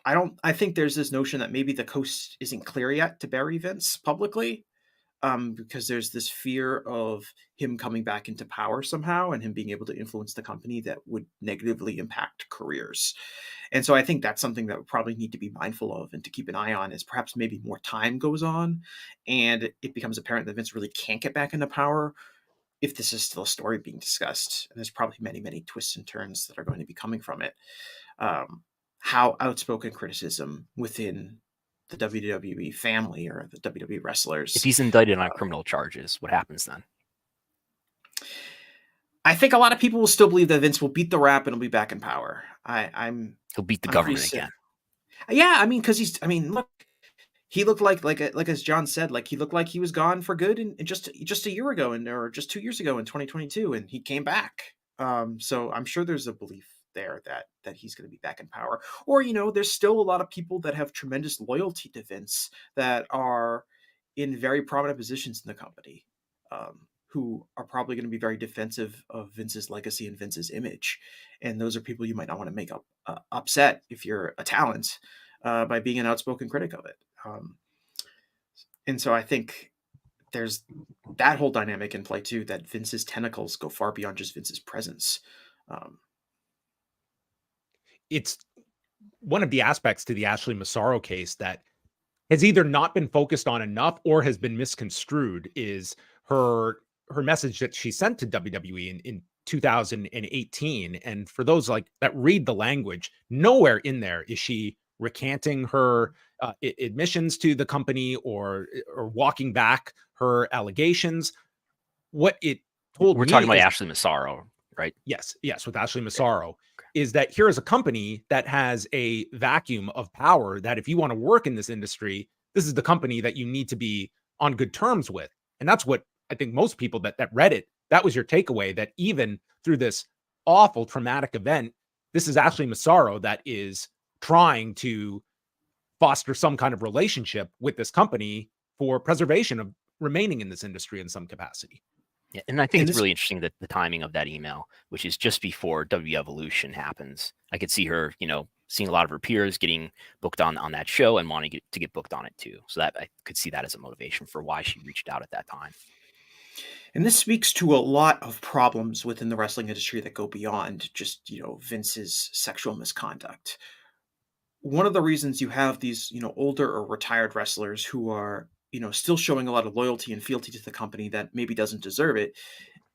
I think there's this notion that maybe the coast isn't clear yet to bury Vince publicly. Because there's this fear of him coming back into power somehow and him being able to influence the company that would negatively impact careers. And so I think that's something that we probably need to be mindful of and to keep an eye on as perhaps maybe more time goes on and it becomes apparent that Vince really can't get back into power if this is still a story being discussed. And there's probably many, many twists and turns that are going to be coming from it. How outspoken criticism within the WWE family or the WWE wrestlers. If he's indicted on criminal charges, what happens then? I think a lot of people will still believe that Vince will beat the rap and he'll be back in power. He'll beat the government again. Yeah, I mean, because look, he looked like as John said, like he looked like he was gone for good in just a year ago or just 2 years ago in 2022, and he came back. So I'm sure there's a belief there that he's going to be back in power. Or there's still a lot of people that have tremendous loyalty to Vince that are in very prominent positions in the company, who are probably going to be very defensive of Vince's legacy and Vince's image, and those are people you might not want to make upset if you're a talent by being an outspoken critic of it. And so I think there's that whole dynamic in play too, that Vince's tentacles go far beyond just Vince's presence. It's one of the aspects to the Ashley Massaro case that has either not been focused on enough or has been misconstrued is her message that she sent to WWE in 2018. And for those that read the language, nowhere in there is she recanting her admissions to the company or walking back her allegations. What it told We're me talking about is, Ashley Massaro, right? Yes, with Ashley Massaro, is that here is a company that has a vacuum of power that if you want to work in this industry, this is the company that you need to be on good terms with. And that's what I think most people that read it, that was your takeaway, that even through this awful traumatic event, this is Ashley Massaro that is trying to foster some kind of relationship with this company for preservation of remaining in this industry in some capacity. Yeah, and I think it's really interesting that the timing of that email, which is just before W Evolution happens. I could see her, seeing a lot of her peers getting booked on that show and wanting to get booked on it too. So that I could see that as a motivation for why she reached out at that time. And this speaks to a lot of problems within the wrestling industry that go beyond just, Vince's sexual misconduct. One of the reasons you have these, older or retired wrestlers who are, still showing a lot of loyalty and fealty to the company that maybe doesn't deserve it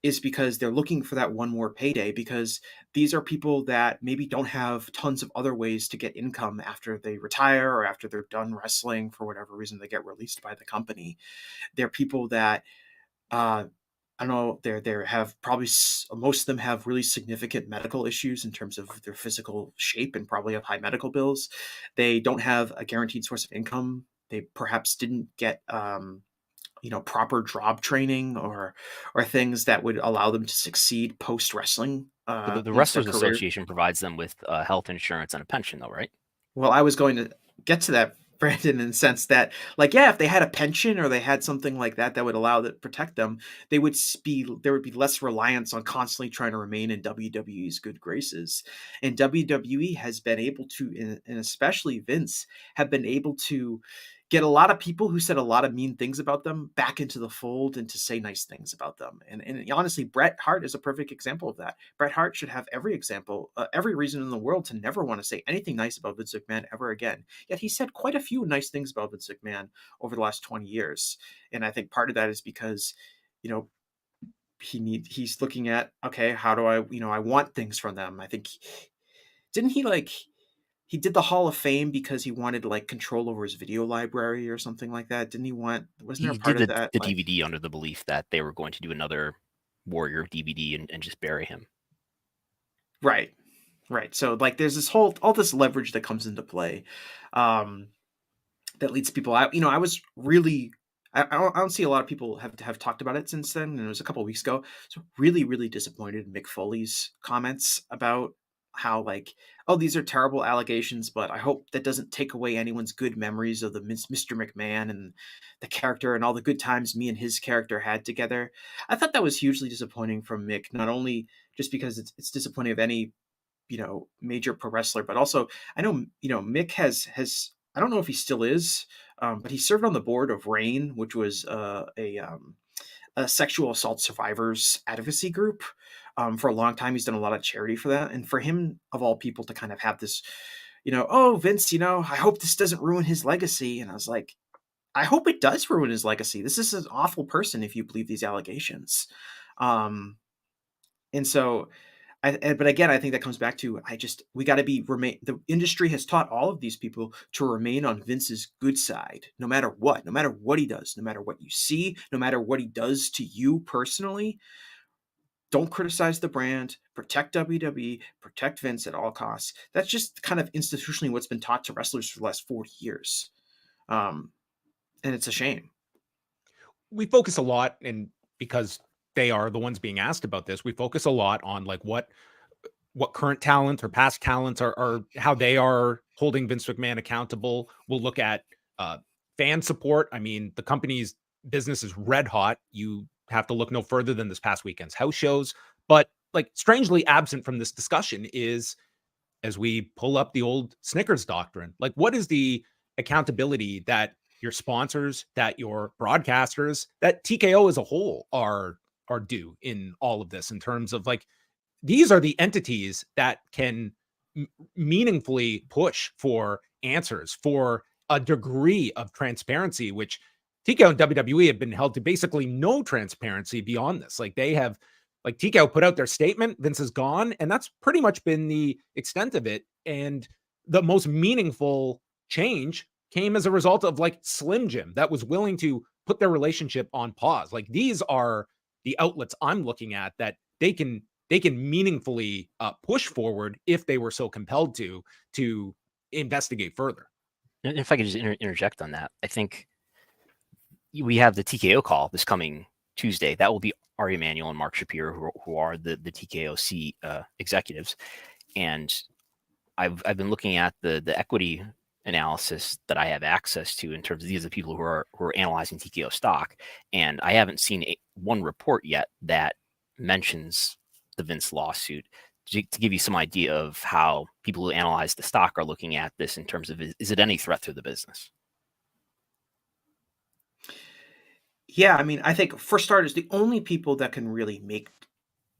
is because they're looking for that one more payday, because these are people that maybe don't have tons of other ways to get income after they retire or after they're done wrestling for whatever reason they get released by the company. They're people that, I don't know, they have probably, most of them have really significant medical issues in terms of their physical shape and probably have high medical bills. They don't have a guaranteed source of income. They perhaps didn't get, proper job training or things that would allow them to succeed post wrestling. The Wrestlers Association provides them with health insurance and a pension, though, right? Well, I was going to get to that, Brandon, in the sense that, if they had a pension or they had something like that would allow that protect them, there would be less reliance on constantly trying to remain in WWE's good graces. And WWE has been able to, and especially Vince, have been able to get a lot of people who said a lot of mean things about them back into the fold and to say nice things about them. And honestly, Bret Hart is a perfect example of that. Bret Hart should have every reason in the world to never want to say anything nice about Vince McMahon ever again. Yet he said quite a few nice things about Vince McMahon over the last 20 years. And I think part of that is because, he's looking at, okay, how do I, I want things from them. I think, he did the Hall of Fame because he wanted control over his video library or something like that. Didn't he wasn't there a part of that? The DVD under the belief that they were going to do another Warrior DVD and just bury him. Right. So there's all this leverage that comes into play that leads people out. I was really, I don't see a lot of people have talked about it since then. And it was a couple of weeks ago. So really, really disappointed in Mick Foley's comments about how these are terrible allegations, but I hope that doesn't take away anyone's good memories of the Mr. McMahon and the character and all the good times me and his character had together. I thought that was hugely disappointing from Mick, not only just because it's disappointing of any, major pro wrestler, but also I know, Mick has, I don't know if he still is, but he served on the board of RAIN, which was a sexual assault survivors advocacy group. For a long time, he's done a lot of charity for that. And for him, of all people, to kind of have this, oh, Vince, I hope this doesn't ruin his legacy. And I was like, I hope it does ruin his legacy. This is an awful person if you believe these allegations. And so But again, I think that comes back to we got to the industry has taught all of these people to remain on Vince's good side, no matter what he does, no matter what you see, no matter what he does to you personally. Don't criticize the brand, protect WWE, protect Vince at all costs. That's just kind of institutionally what's been taught to wrestlers for the last 40 years. And it's a shame. We focus a lot, and because they are the ones being asked about this, we focus a lot on like what current talent or past talents are how they are holding Vince McMahon accountable. We'll look at fan support. I mean, the company's business is red hot. You have to look no further than this past weekend's house shows. But like strangely absent from this discussion is, as we pull up the old Snickers doctrine, like what is the accountability that your sponsors, that your broadcasters, that TKO as a whole are due in all of this, in terms of like, these are the entities that can meaningfully push for answers, for a degree of transparency, which TKO and WWE have been held to basically no transparency beyond this. Like they have, like TKO put out their statement, Vince is gone, and that's pretty much been the extent of it. And the most meaningful change came as a result of like Slim Jim that was willing to put their relationship on pause. Like these are the outlets I'm looking at that they can meaningfully push forward if they were so compelled to investigate further. And if I could just interject on that, I think we have the TKO call this coming Tuesday. That will be Ari Emanuel and Mark Shapiro, who are the TKOC executives. And I've been looking at the equity analysis that I have access to in terms of these are the people who are analyzing TKO stock. And I haven't seen one report yet that mentions the Vince lawsuit. To give you some idea of how people who analyze the stock are looking at this in terms of, is it any threat to the business? Yeah, I mean, I think for starters, the only people that can really make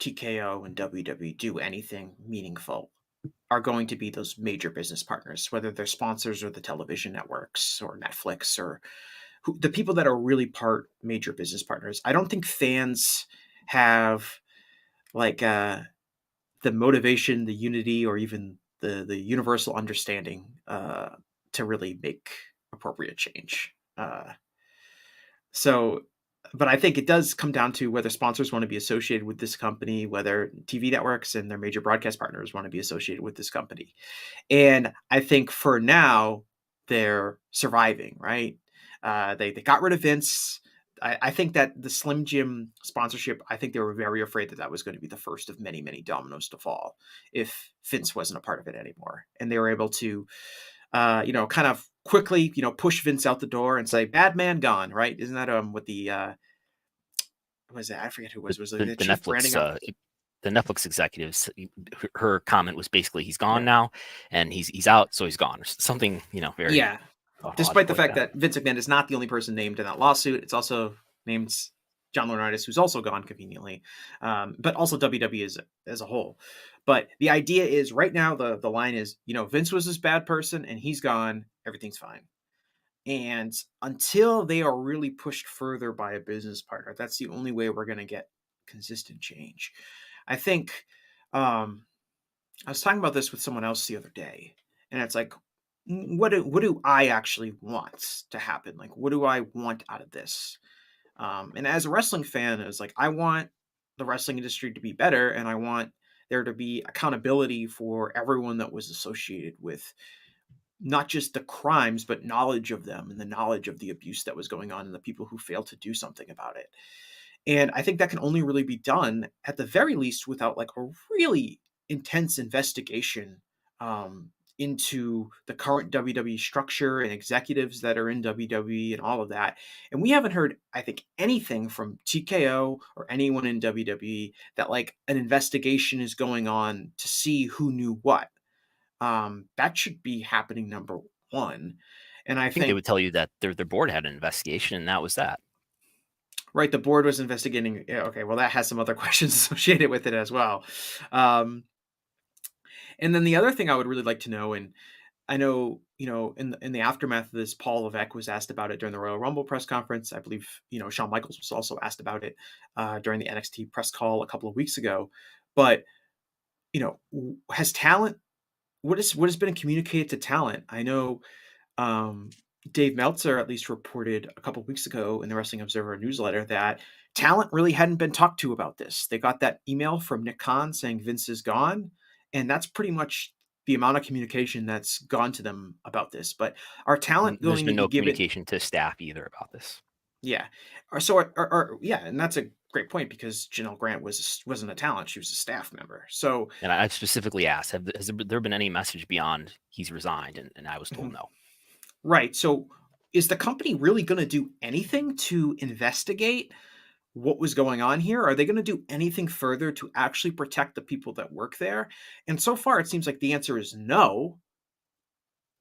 TKO and WWE do anything meaningful are going to be those major business partners, whether they're sponsors or the television networks or Netflix or the people that are really major business partners. I don't think fans have like the motivation, the unity, or even the universal understanding to really make appropriate change. But I think it does come down to whether sponsors want to be associated with this company, whether TV networks and their major broadcast partners want to be associated with this company. And I think for now, they're surviving, right? They got rid of Vince. I think that the Slim Jim sponsorship, I think they were very afraid that was going to be the first of many, many dominoes to fall if Vince wasn't a part of it anymore. And they were able to, kind of quickly, push Vince out the door and say, "Bad man gone," right? Isn't that what the what was that? I forget who it was. Was the chief Netflix branding the Netflix executives? Her comment was basically, "He's gone now, and he's out, so he's gone." Or something, very Despite the fact that Vince McMahon is not the only person named in that lawsuit, it's also named John Laurinaitis, who's also gone conveniently, but also WWE as a whole. But the idea is right now the line is, Vince was this bad person and he's gone, everything's fine. And until they are really pushed further by a business partner, that's the only way we're going to get consistent change. I think I was talking about this with someone else the other day, and it's like, what do I actually want to happen? Like, what do I want out of this? And as a wrestling fan, it's like, I want the wrestling industry to be better, and I want there to be accountability for everyone that was associated with not just the crimes, but knowledge of them and the knowledge of the abuse that was going on and the people who failed to do something about it. And I think that can only really be done at the very least without like a really intense investigation into the current WWE structure and executives that are in WWE and all of that. And we haven't heard, I think, anything from TKO or anyone in WWE that like an investigation is going on to see who knew what. That should be happening, number one. And I think they would tell you that their board had an investigation, and that was that. Right, the board was investigating. Yeah, okay, well, that has some other questions associated with it as well. And then the other thing I would really like to know, and I know, in the aftermath of this, Paul Levesque was asked about it during the Royal Rumble press conference. I believe, Shawn Michaels was also asked about it during the NXT press call a couple of weeks ago. But has talent, what has been communicated to talent? I know Dave Meltzer at least reported a couple of weeks ago in the Wrestling Observer newsletter that talent really hadn't been talked to about this. They got that email from Nick Khan saying Vince is gone, and that's pretty much the amount of communication that's gone to them about this. But our talent There's going been to no be given, communication to staff either about this. yeah, yeah, and that's a great point because Janelle Grant wasn't a talent; she was a staff member. So, And I specifically asked, has there been any message beyond he's resigned? And I was told no. Right. So, is the company really going to do anything to investigate what was going on here? Are they going to do anything further to actually protect the people that work there? And so far, it seems like the answer is no.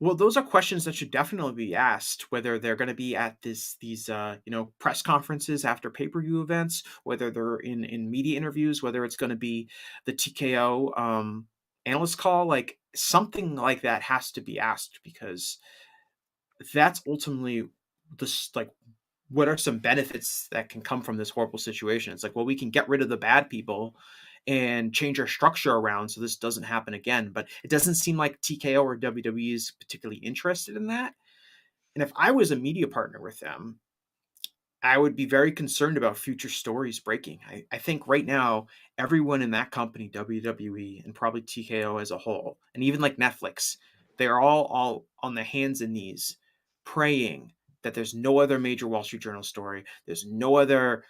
Well, those are questions that should definitely be asked, whether they're going to be at these press conferences after pay-per-view events, whether they're in media interviews, whether it's going to be the TKO analyst call, like something like that has to be asked, because that's ultimately what are some benefits that can come from this horrible situation? It's like, well, we can get rid of the bad people and change our structure around so this doesn't happen again. But it doesn't seem like TKO or WWE is particularly interested in that. And if I was a media partner with them, I would be very concerned about future stories breaking. I think right now, everyone in that company, WWE and probably TKO as a whole, and even like Netflix, they're all on their hands and knees praying that there's no other major Wall Street Journal story. There's no other,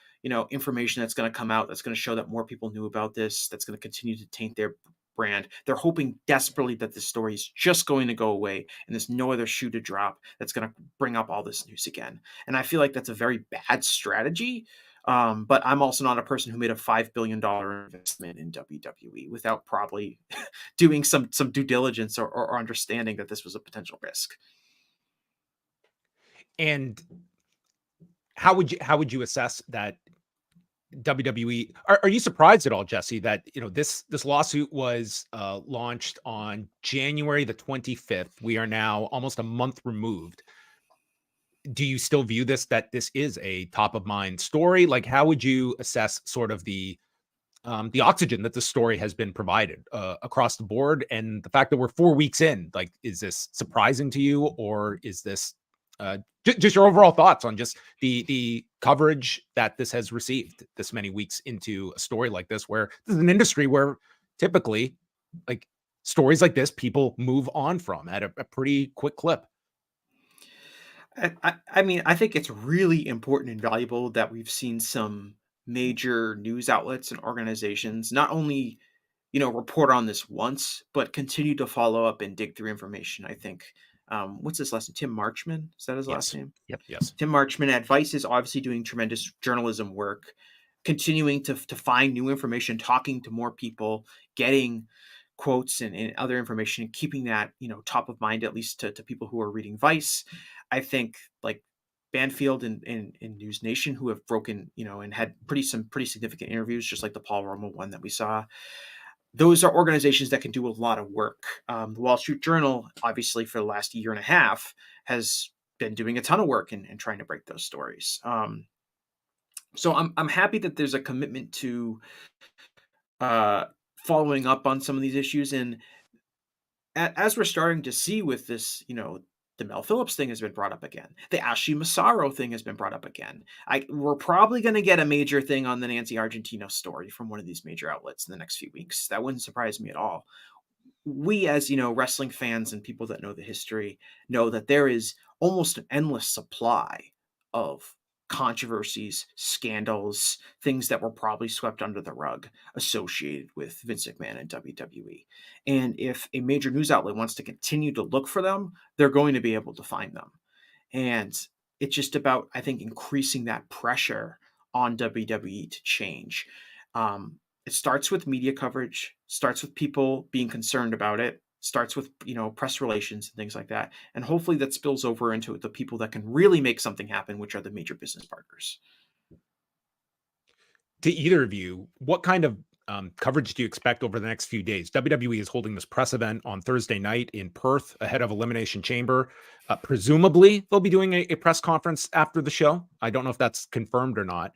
information that's going to come out that's going to show that more people knew about this, that's going to continue to taint their brand. They're hoping desperately that this story is just going to go away and there's no other shoe to drop that's going to bring up all this news again. And I feel like that's a very bad strategy. But I'm also not a person who made a $5 billion investment in WWE without probably doing some due diligence or understanding that this was a potential risk. And how would you assess that WWE? Are you surprised at all, Jesse, that this lawsuit was launched on January the 25th? We are now almost a month removed. Do you still view that this is a top of mind story? Like, how would you assess sort of the oxygen that the story has been provided across the board, and the fact that we're 4 weeks in? Like, is this surprising to you, or is this just your overall thoughts on just the coverage that this has received this many weeks into a story like this, where this is an industry where typically, like, stories like this, people move on from at a pretty quick clip? I mean, I think it's really important and valuable that we've seen some major news outlets and organizations not only, report on this once, but continue to follow up and dig through information. I think, what's his last name? Tim Marchman? Is that his last name? Yep. Yes. Tim Marchman at Vice is obviously doing tremendous journalism work, continuing to find new information, talking to more people, getting quotes and other information, and keeping that, top of mind, at least to people who are reading Vice. I think like Banfield and News Nation, who have broken, and had some pretty significant interviews, just like the Paul Roma one that we saw. Those are organizations that can do a lot of work. The Wall Street Journal, obviously, for the last year and a half, has been doing a ton of work and trying to break those stories. So I'm happy that there's a commitment to following up on some of these issues. And as we're starting to see with this, the Mel Phillips thing has been brought up again. The Ashley Massaro thing has been brought up again. We're probably going to get a major thing on the Nancy Argentino story from one of these major outlets in the next few weeks. That wouldn't surprise me at all. We, as wrestling fans and people that know the history, know that there is almost an endless supply of controversies, scandals, things that were probably swept under the rug associated with Vince McMahon and WWE. And if a major news outlet wants to continue to look for them, they're going to be able to find them. And it's just about, I think, increasing that pressure on WWE to change. It starts with media coverage, starts with people being concerned about it, starts with, press relations and things like that. And hopefully that spills over into the people that can really make something happen, which are the major business partners. To either of you, what kind of coverage do you expect over the next few days? WWE is holding this press event on Thursday night in Perth ahead of Elimination Chamber. Presumably they'll be doing a press conference after the show. I don't know if that's confirmed or not.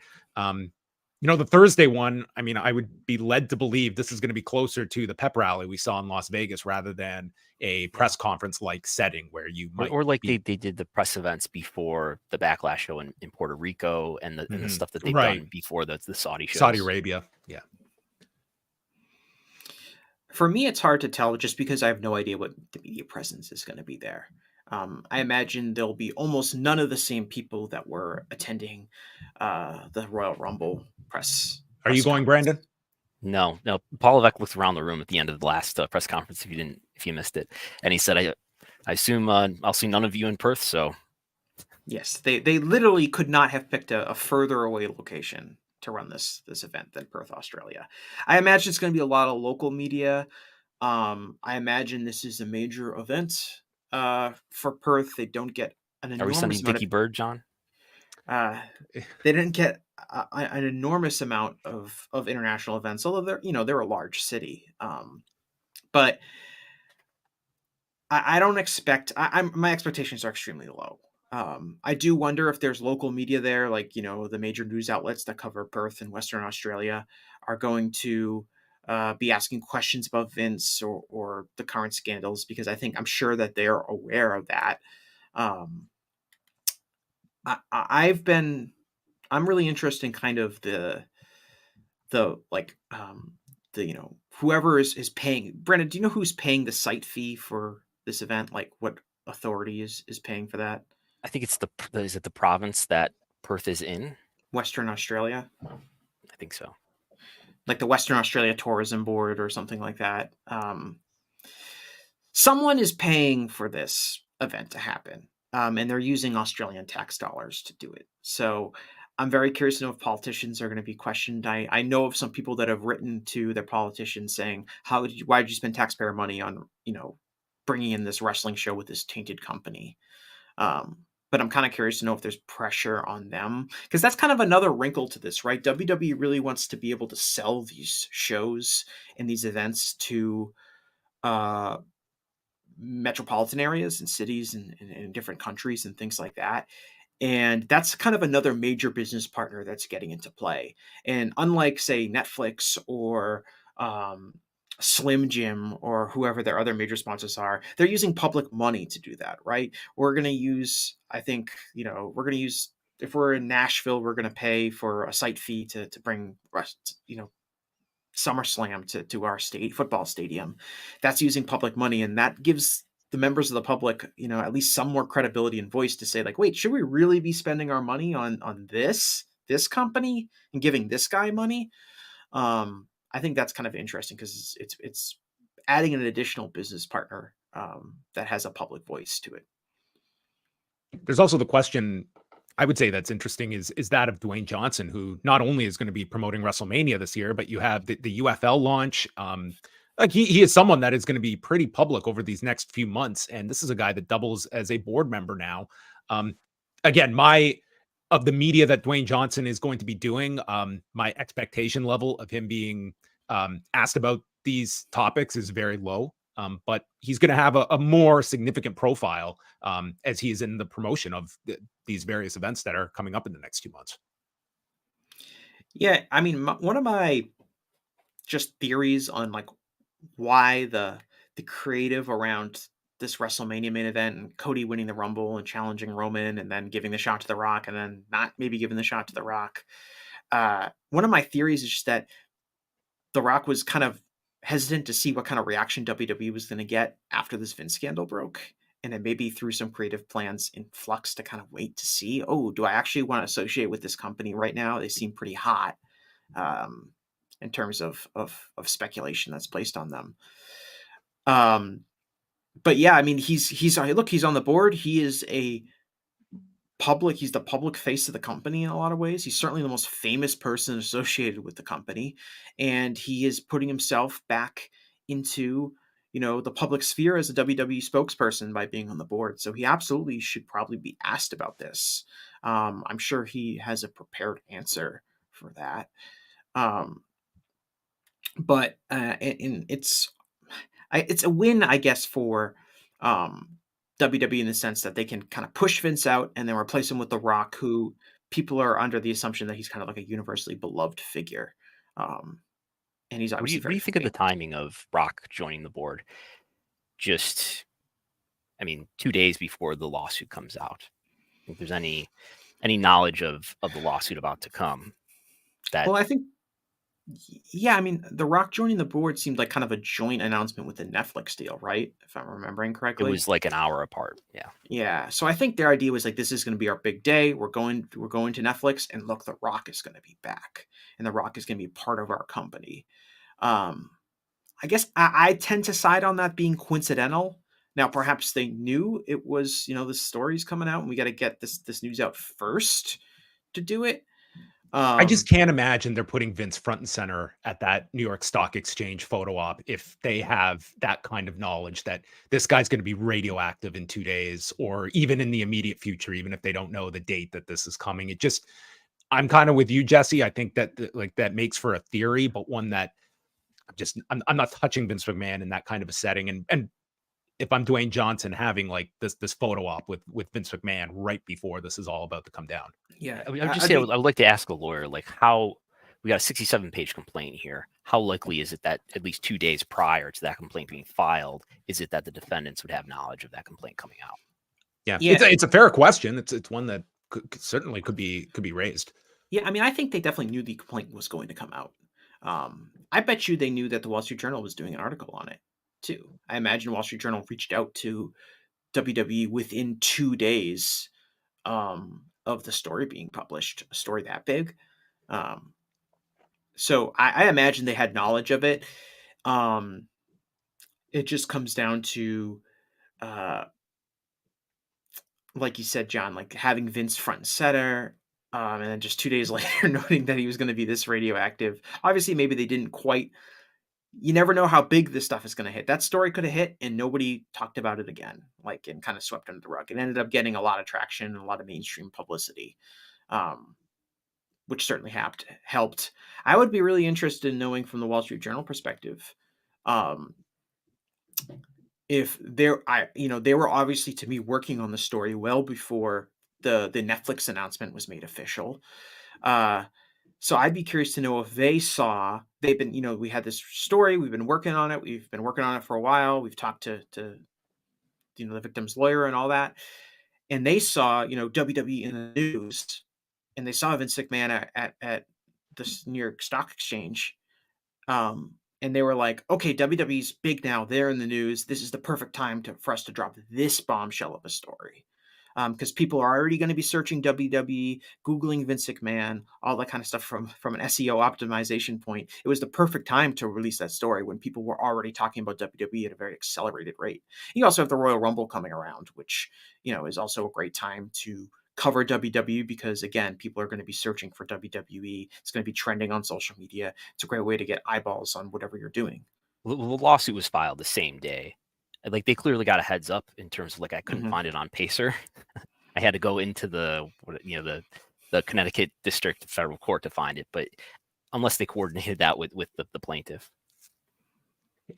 The Thursday one, I mean, I would be led to believe this is going to be closer to the pep rally we saw in Las Vegas rather than a press conference like setting where you might Or like be. they did the press events before the Backlash show in Puerto Rico and the stuff that they've Right. done before the Saudi shows. Saudi Arabia. Yeah. For me, it's hard to tell just because I have no idea what the media presence is going to be there. I imagine there'll be almost none of the same people that were attending the Royal Rumble press. Are you going, Brandon? No. Paul Levesque looked around the room at the end of the last press conference. If you missed it, and he said, "I assume I'll see none of you in Perth." So, yes, they literally could not have picked a further away location to run this event than Perth, Australia. I imagine it's going to be a lot of local media. I imagine this is a major event for Perth. They don't get an enormous. Are we sending amount Dickie Bird, John? They didn't get an enormous amount of international events, although they're a large city. But I don't expect. My expectations are extremely low. I do wonder if there's local media there, like the major news outlets that cover Perth and Western Australia are going to be asking questions about Vince or the current scandals, because I'm sure that they're aware of that. I'm really interested in kind of the whoever is paying. Brennan, do you know who's paying the site fee for this event? Like what authority is paying for that? I think it's is it the province that Perth is in? Western Australia? I think so. Like the Western Australia Tourism Board or something like that. Someone is paying for this event to happen, and they're using Australian tax dollars to do it. So I'm very curious to know if politicians are going to be questioned. I know of some people that have written to their politicians saying, why did you spend taxpayer money on, bringing in this wrestling show with this tainted company? But I'm kind of curious to know if there's pressure on them, because that's kind of another wrinkle to this, right? WWE really wants to be able to sell these shows and these events to metropolitan areas and cities and different countries and things like that. And that's kind of another major business partner that's getting into play. And unlike, say, Netflix or Slim Jim or whoever their other major sponsors are, they're using public money to do that, right? We're going to use, if we're in Nashville, we're going to pay for a site fee to bring, SummerSlam to our football stadium. That's using public money, and that gives the members of the public, at least some more credibility and voice to say, like, wait, should we really be spending our money on this company and giving this guy money? I think that's kind of interesting because it's adding an additional business partner that has a public voice to it. There's also the question, I would say that's interesting, is that of Dwayne Johnson, who not only is going to be promoting WrestleMania this year, but you have the UFL launch. Like he is someone that is going to be pretty public over these next few months. And this is a guy that doubles as a board member now. Again, of the media that Dwayne Johnson is going to be doing, my expectation level of him being asked about these topics is very low. But he's going to have a more significant profile as he is in the promotion of these various events that are coming up in the next 2 months. Yeah, I mean, one of my just theories on like why the creative around this WrestleMania main event and Cody winning the Rumble and challenging Roman and then giving the shot to The Rock and then not maybe giving the shot to The Rock. One of my theories is just that The Rock was kind of hesitant to see what kind of reaction WWE was going to get after this Vince scandal broke. And then maybe threw some creative plans in flux to kind of wait to see, do I actually want to associate with this company right now? They seem pretty hot in terms of speculation that's placed on them. But yeah, I mean, he's on the board. He is he's the public face of the company in a lot of ways. He's certainly the most famous person associated with the company, and he is putting himself back into, the public sphere as a WWE spokesperson by being on the board. So he absolutely should probably be asked about this. I'm sure he has a prepared answer for that. But it's a win, I guess, for WWE in the sense that they can kind of push Vince out and then replace him with The Rock, who people are under the assumption that he's kind of like a universally beloved figure. And he's What do obviously you very think of the timing of Rock joining the board? Just, I mean, 2 days before the lawsuit comes out. If there's any knowledge of the lawsuit about to come, that Well, I think, yeah, I mean, The Rock joining the board seemed like kind of a joint announcement with the Netflix deal, right? If I'm remembering it correctly. was like an hour apart. Yeah. Yeah. So I think their idea was like, this is going to be our big day. We're going to Netflix, and look, The Rock is going to be back, and The Rock is going to be part of our company. I guess I tend to side on that being coincidental. Now, perhaps they knew it was, the story's coming out, and we got to get this news out first to do it. I just can't imagine they're putting Vince front and center at that New York Stock Exchange photo op if they have that kind of knowledge that this guy's going to be radioactive in 2 days, or even in the immediate future, even if they don't know the date that this is coming. It just, I'm kind of with you, Jesse. I think that that makes for a theory, but one that I'm not touching Vince McMahon in that kind of a setting. And if I'm Dwayne Johnson, having like this photo op with Vince McMahon right before this is all about to come down. Yeah, I would like to ask a lawyer, like, how we got a 67-page complaint here. How likely is it that at least 2 days prior to that complaint being filed, is it that the defendants would have knowledge of that complaint coming out? Yeah. It's a fair question. It's one that certainly could be raised. Yeah, I mean, I think they definitely knew the complaint was going to come out. I bet you they knew that the Wall Street Journal was doing an article on it too. I imagine Wall Street Journal reached out to WWE within 2 days of the story being published, a story that big. So I imagine they had knowledge of it. It just comes down to, like you said, John, like having Vince front and center, and then just 2 days later noting that he was going to be this radioactive. Obviously, maybe they didn't quite. You never know how big this stuff is going to hit. That story could have hit and nobody talked about it again, and kind of swept under the rug. It ended up getting a lot of traction and a lot of mainstream publicity, which certainly helped. I would be really interested in knowing from the Wall Street Journal perspective, if they were obviously, to me, working on the story well before the Netflix announcement was made official. So I'd be curious to know if they've been, we had this story, we've been working on it. We've been working on it for a while. We've talked to the victim's lawyer and all that. And they saw, WWE in the news, and they saw Vince McMahon at this New York Stock Exchange. And they were like, okay, WWE's big now. They're in the news. This is the perfect time for us to drop this bombshell of a story. Because people are already going to be searching WWE, Googling Vince McMahon, all that kind of stuff from an SEO optimization point. It was the perfect time to release that story when people were already talking about WWE at a very accelerated rate. You also have the Royal Rumble coming around, which, is also a great time to cover WWE because, again, people are going to be searching for WWE. It's going to be trending on social media. It's a great way to get eyeballs on whatever you're doing. The lawsuit was filed the same day. Like, they clearly got a heads up in terms of, like, I couldn't find it on Pacer. I had to go into the Connecticut District Federal Court to find it, but unless they coordinated that with the plaintiff.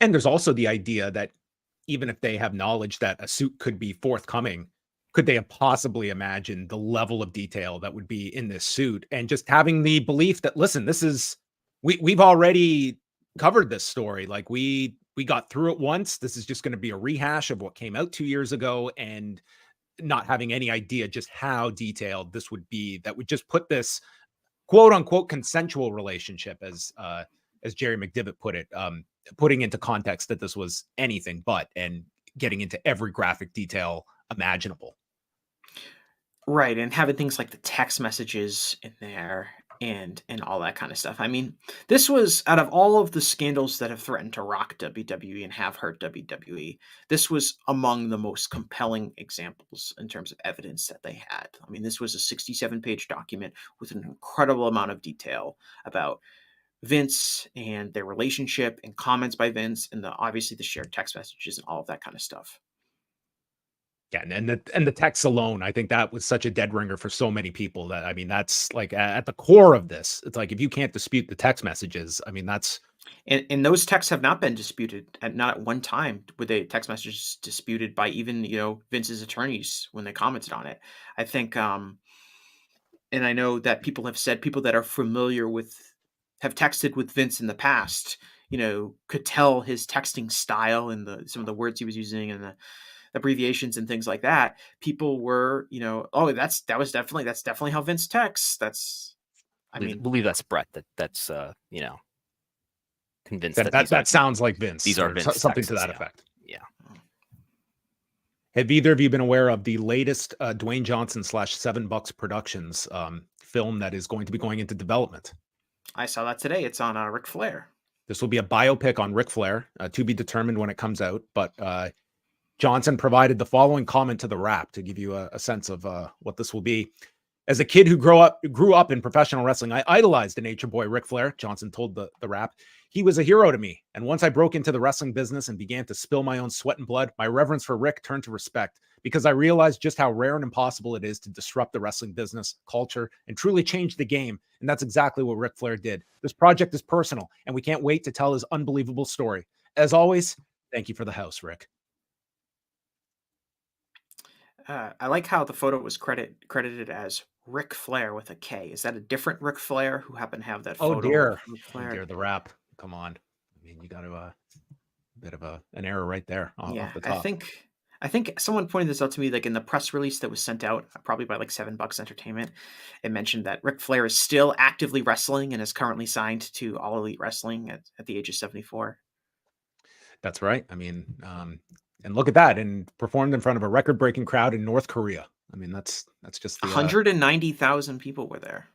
And there's also the idea that even if they have knowledge that a suit could be forthcoming, could they have possibly imagined the level of detail that would be in this suit? And just having the belief that, listen, we've already covered this story. Like, we got through it once. This is just going to be a rehash of what came out 2 years ago, and not having any idea just how detailed this would be. That would just put this quote unquote consensual relationship, as Jerry McDivitt put it, putting into context that this was anything but, and getting into every graphic detail imaginable. Right, and having things like the text messages in there and all that kind of stuff. I mean, this was, out of all of the scandals that have threatened to rock WWE and have hurt WWE, this was among the most compelling examples in terms of evidence that they had. I mean, this was a 67-page document with an incredible amount of detail about Vince and their relationship, and comments by Vince, and obviously the shared text messages and all of that kind of stuff. Yeah, and the text alone, I think that was such a dead ringer for so many people. That, I mean, that's like at the core of this. It's like, if you can't dispute the text messages, I mean, that's and those texts have not been disputed. Not at one time were the text messages disputed by even Vince's attorneys when they commented on it. I think and I know that people have said, people that are familiar with, have texted with Vince in the past, could tell his texting style and some of the words he was using and the abbreviations and things like that. People were, oh, that's definitely how Vince texts. I believe that's Brett. That's convinced that sounds like Vince. These are Vince something texts, to that effect. Yeah. Have either of you been aware of the latest Dwayne Johnson / $7 Productions film that is going to be going into development? I saw that today. It's on Ric Flair. This will be a biopic on Ric Flair, to be determined when it comes out. But Johnson provided the following comment to the Wrap to give you a sense of what this will be. As a kid who grew up in professional wrestling, I idolized the Nature Boy Ric Flair, Johnson told the Wrap. He was a hero to me. And once I broke into the wrestling business and began to spill my own sweat and blood, my reverence for Rick turned to respect because I realized just how rare and impossible it is to disrupt the wrestling business, culture, and truly change the game. And that's exactly what Ric Flair did. This project is personal, and we can't wait to tell his unbelievable story. As always, thank you for the house, Rick. I like how the photo was credited as Ric Flair with a K. Is that a different Ric Flair who happened to have that photo? Oh dear, Flair? Oh dear, the Wrap. Come on. I mean, you got to a bit of an error right there. Yeah, off the top. I think someone pointed this out to me, like in the press release that was sent out, probably by like $7 Entertainment. It mentioned that Ric Flair is still actively wrestling and is currently signed to All Elite Wrestling at the age of 74. That's right. I mean, and look at that, and performed in front of a record-breaking crowd in North Korea. I mean, that's just 190,000 people were there.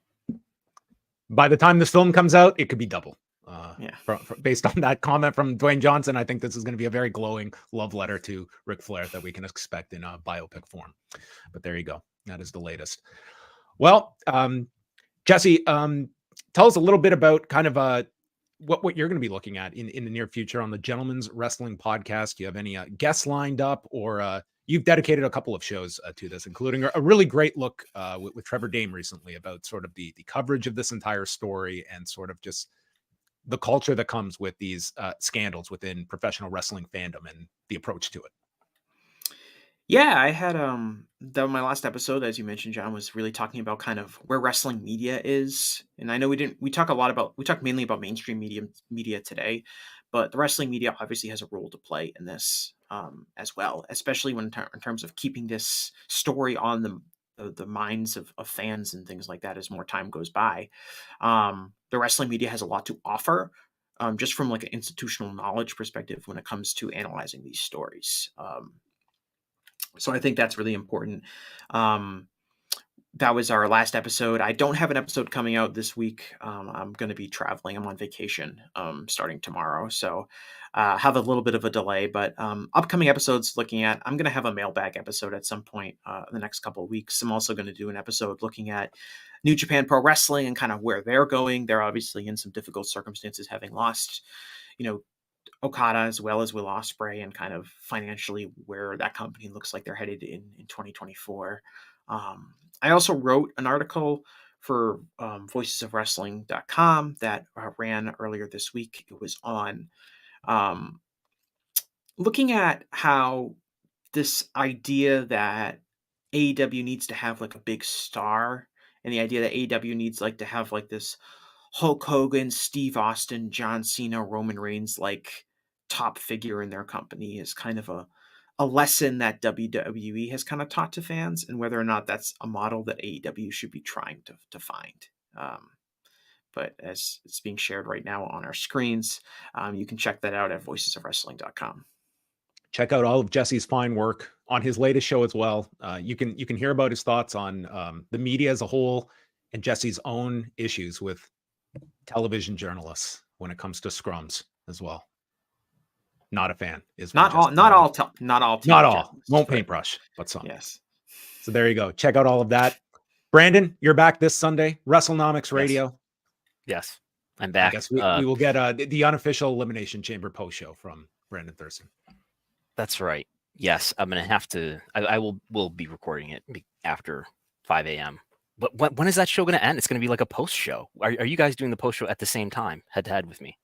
By the time this film comes out, it could be double. Yeah. Based on that comment from Dwayne Johnson, I think this is going to be a very glowing love letter to Ric Flair that we can expect in a biopic form. But there you go. That is the latest. Well, Jesse, tell us a little bit about kind of what you're going to be looking at in the near future on the Gentleman's Wrestling Podcast. Do you have any guests lined up, or you've dedicated a couple of shows to this, including a really great look with Trevor Dame recently about sort of the coverage of this entire story and sort of just the culture that comes with these scandals within professional wrestling fandom and the approach to it. Yeah, I had my last episode, as you mentioned, John, was really talking about kind of where wrestling media is. And I know we talk mainly about mainstream media today, but the wrestling media obviously has a role to play in this as well, especially when in terms of keeping this story on the minds of fans and things like that as more time goes by. The wrestling media has a lot to offer, just from like an institutional knowledge perspective when it comes to analyzing these stories. So I think that's really important. That was our last episode. I don't have an episode coming out this week. I'm going to be traveling. I'm on vacation starting tomorrow. So have a little bit of a delay, but upcoming episodes I'm going to have a mailbag episode at some point in the next couple of weeks. I'm also going to do an episode looking at New Japan Pro Wrestling and kind of where they're going. They're obviously in some difficult circumstances, having lost, Okada as well as Will Ospreay, and kind of financially where that company looks like they're headed in 2024. I also wrote an article for voicesofwrestling.com that ran earlier this week. It was on looking at how this idea that AEW needs to have like a big star, and the idea that AEW needs like to have like this Hulk Hogan, Steve Austin, John Cena, Roman Reigns like top figure in their company is kind of a lesson that WWE has kind of taught to fans, and whether or not that's a model that AEW should be trying to find. But as it's being shared right now on our screens, you can check that out at voicesofwrestling.com. Check out all of Jesse's fine work on his latest show as well. You can hear about his thoughts on the media as a whole and Jesse's own issues with television journalists when it comes to scrums as well. Not a fan. Not all. Won't paintbrush, but some. Yes. So there you go. Check out all of that. Brandon, you're back this Sunday. Wrestlenomics Radio. Yes, I'm back. I guess we will get the unofficial Elimination Chamber post show from Brandon Thurston. That's right. Yes, I'm gonna have to. I will be recording it after 5 a.m. But when is that show gonna end? It's gonna be like a post show. Are you guys doing the post show at the same time, head to head with me?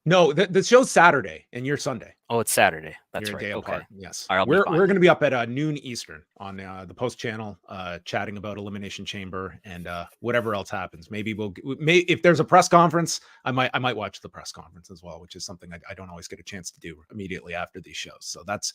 No, the show's Saturday and you're Sunday. Oh, it's Saturday. That's You're a right. day Okay. apart. Yes. All right, I'll be we're fine going then. to be up at noon Eastern on the Post channel, chatting about Elimination Chamber and whatever else happens. Maybe if there's a press conference, I might watch the press conference as well, which is something I don't always get a chance to do immediately after these shows. So that's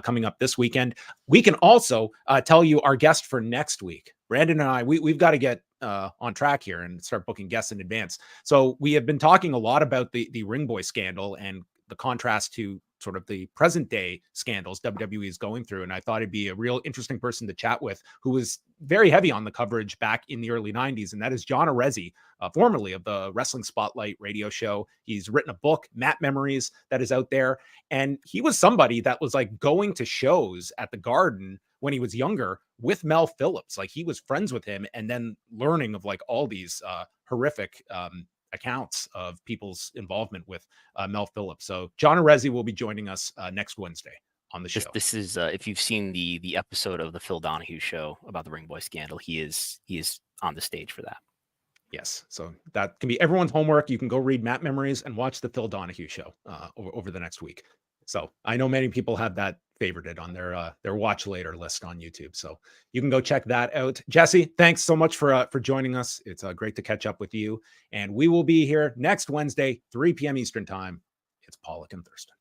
coming up this weekend. We can also tell you our guest for next week. Brandon and I, we've got to get on track here and start booking guests in advance. So we have been talking a lot about the Ring Boy scandal and the contrast to sort of the present day scandals WWE is going through. And I thought it'd be a real interesting person to chat with, who was very heavy on the coverage back in the early 90s. And that is John Arezzi, formerly of the Wrestling Spotlight radio show. He's written a book, Mat Memories, that is out there. And he was somebody that was like going to shows at the Garden when he was younger with Mel Phillips. Like he was friends with him and then learning of like all these horrific accounts of people's involvement with Mel Phillips. So John Arezzi will be joining us next Wednesday on the show. This is if you've seen the episode of the Phil Donahue show about the Ring Boy scandal, he is on the stage for that. Yes. So that can be everyone's homework. You can go read Mat Memories and watch the Phil Donahue show over the next week. So I know many people have that favorited on their watch later list on YouTube. So you can go check that out. Jesse, thanks so much for joining us. It's great to catch up with you. And we will be here next Wednesday, 3 p.m. Eastern time. It's Pollock and Thurston.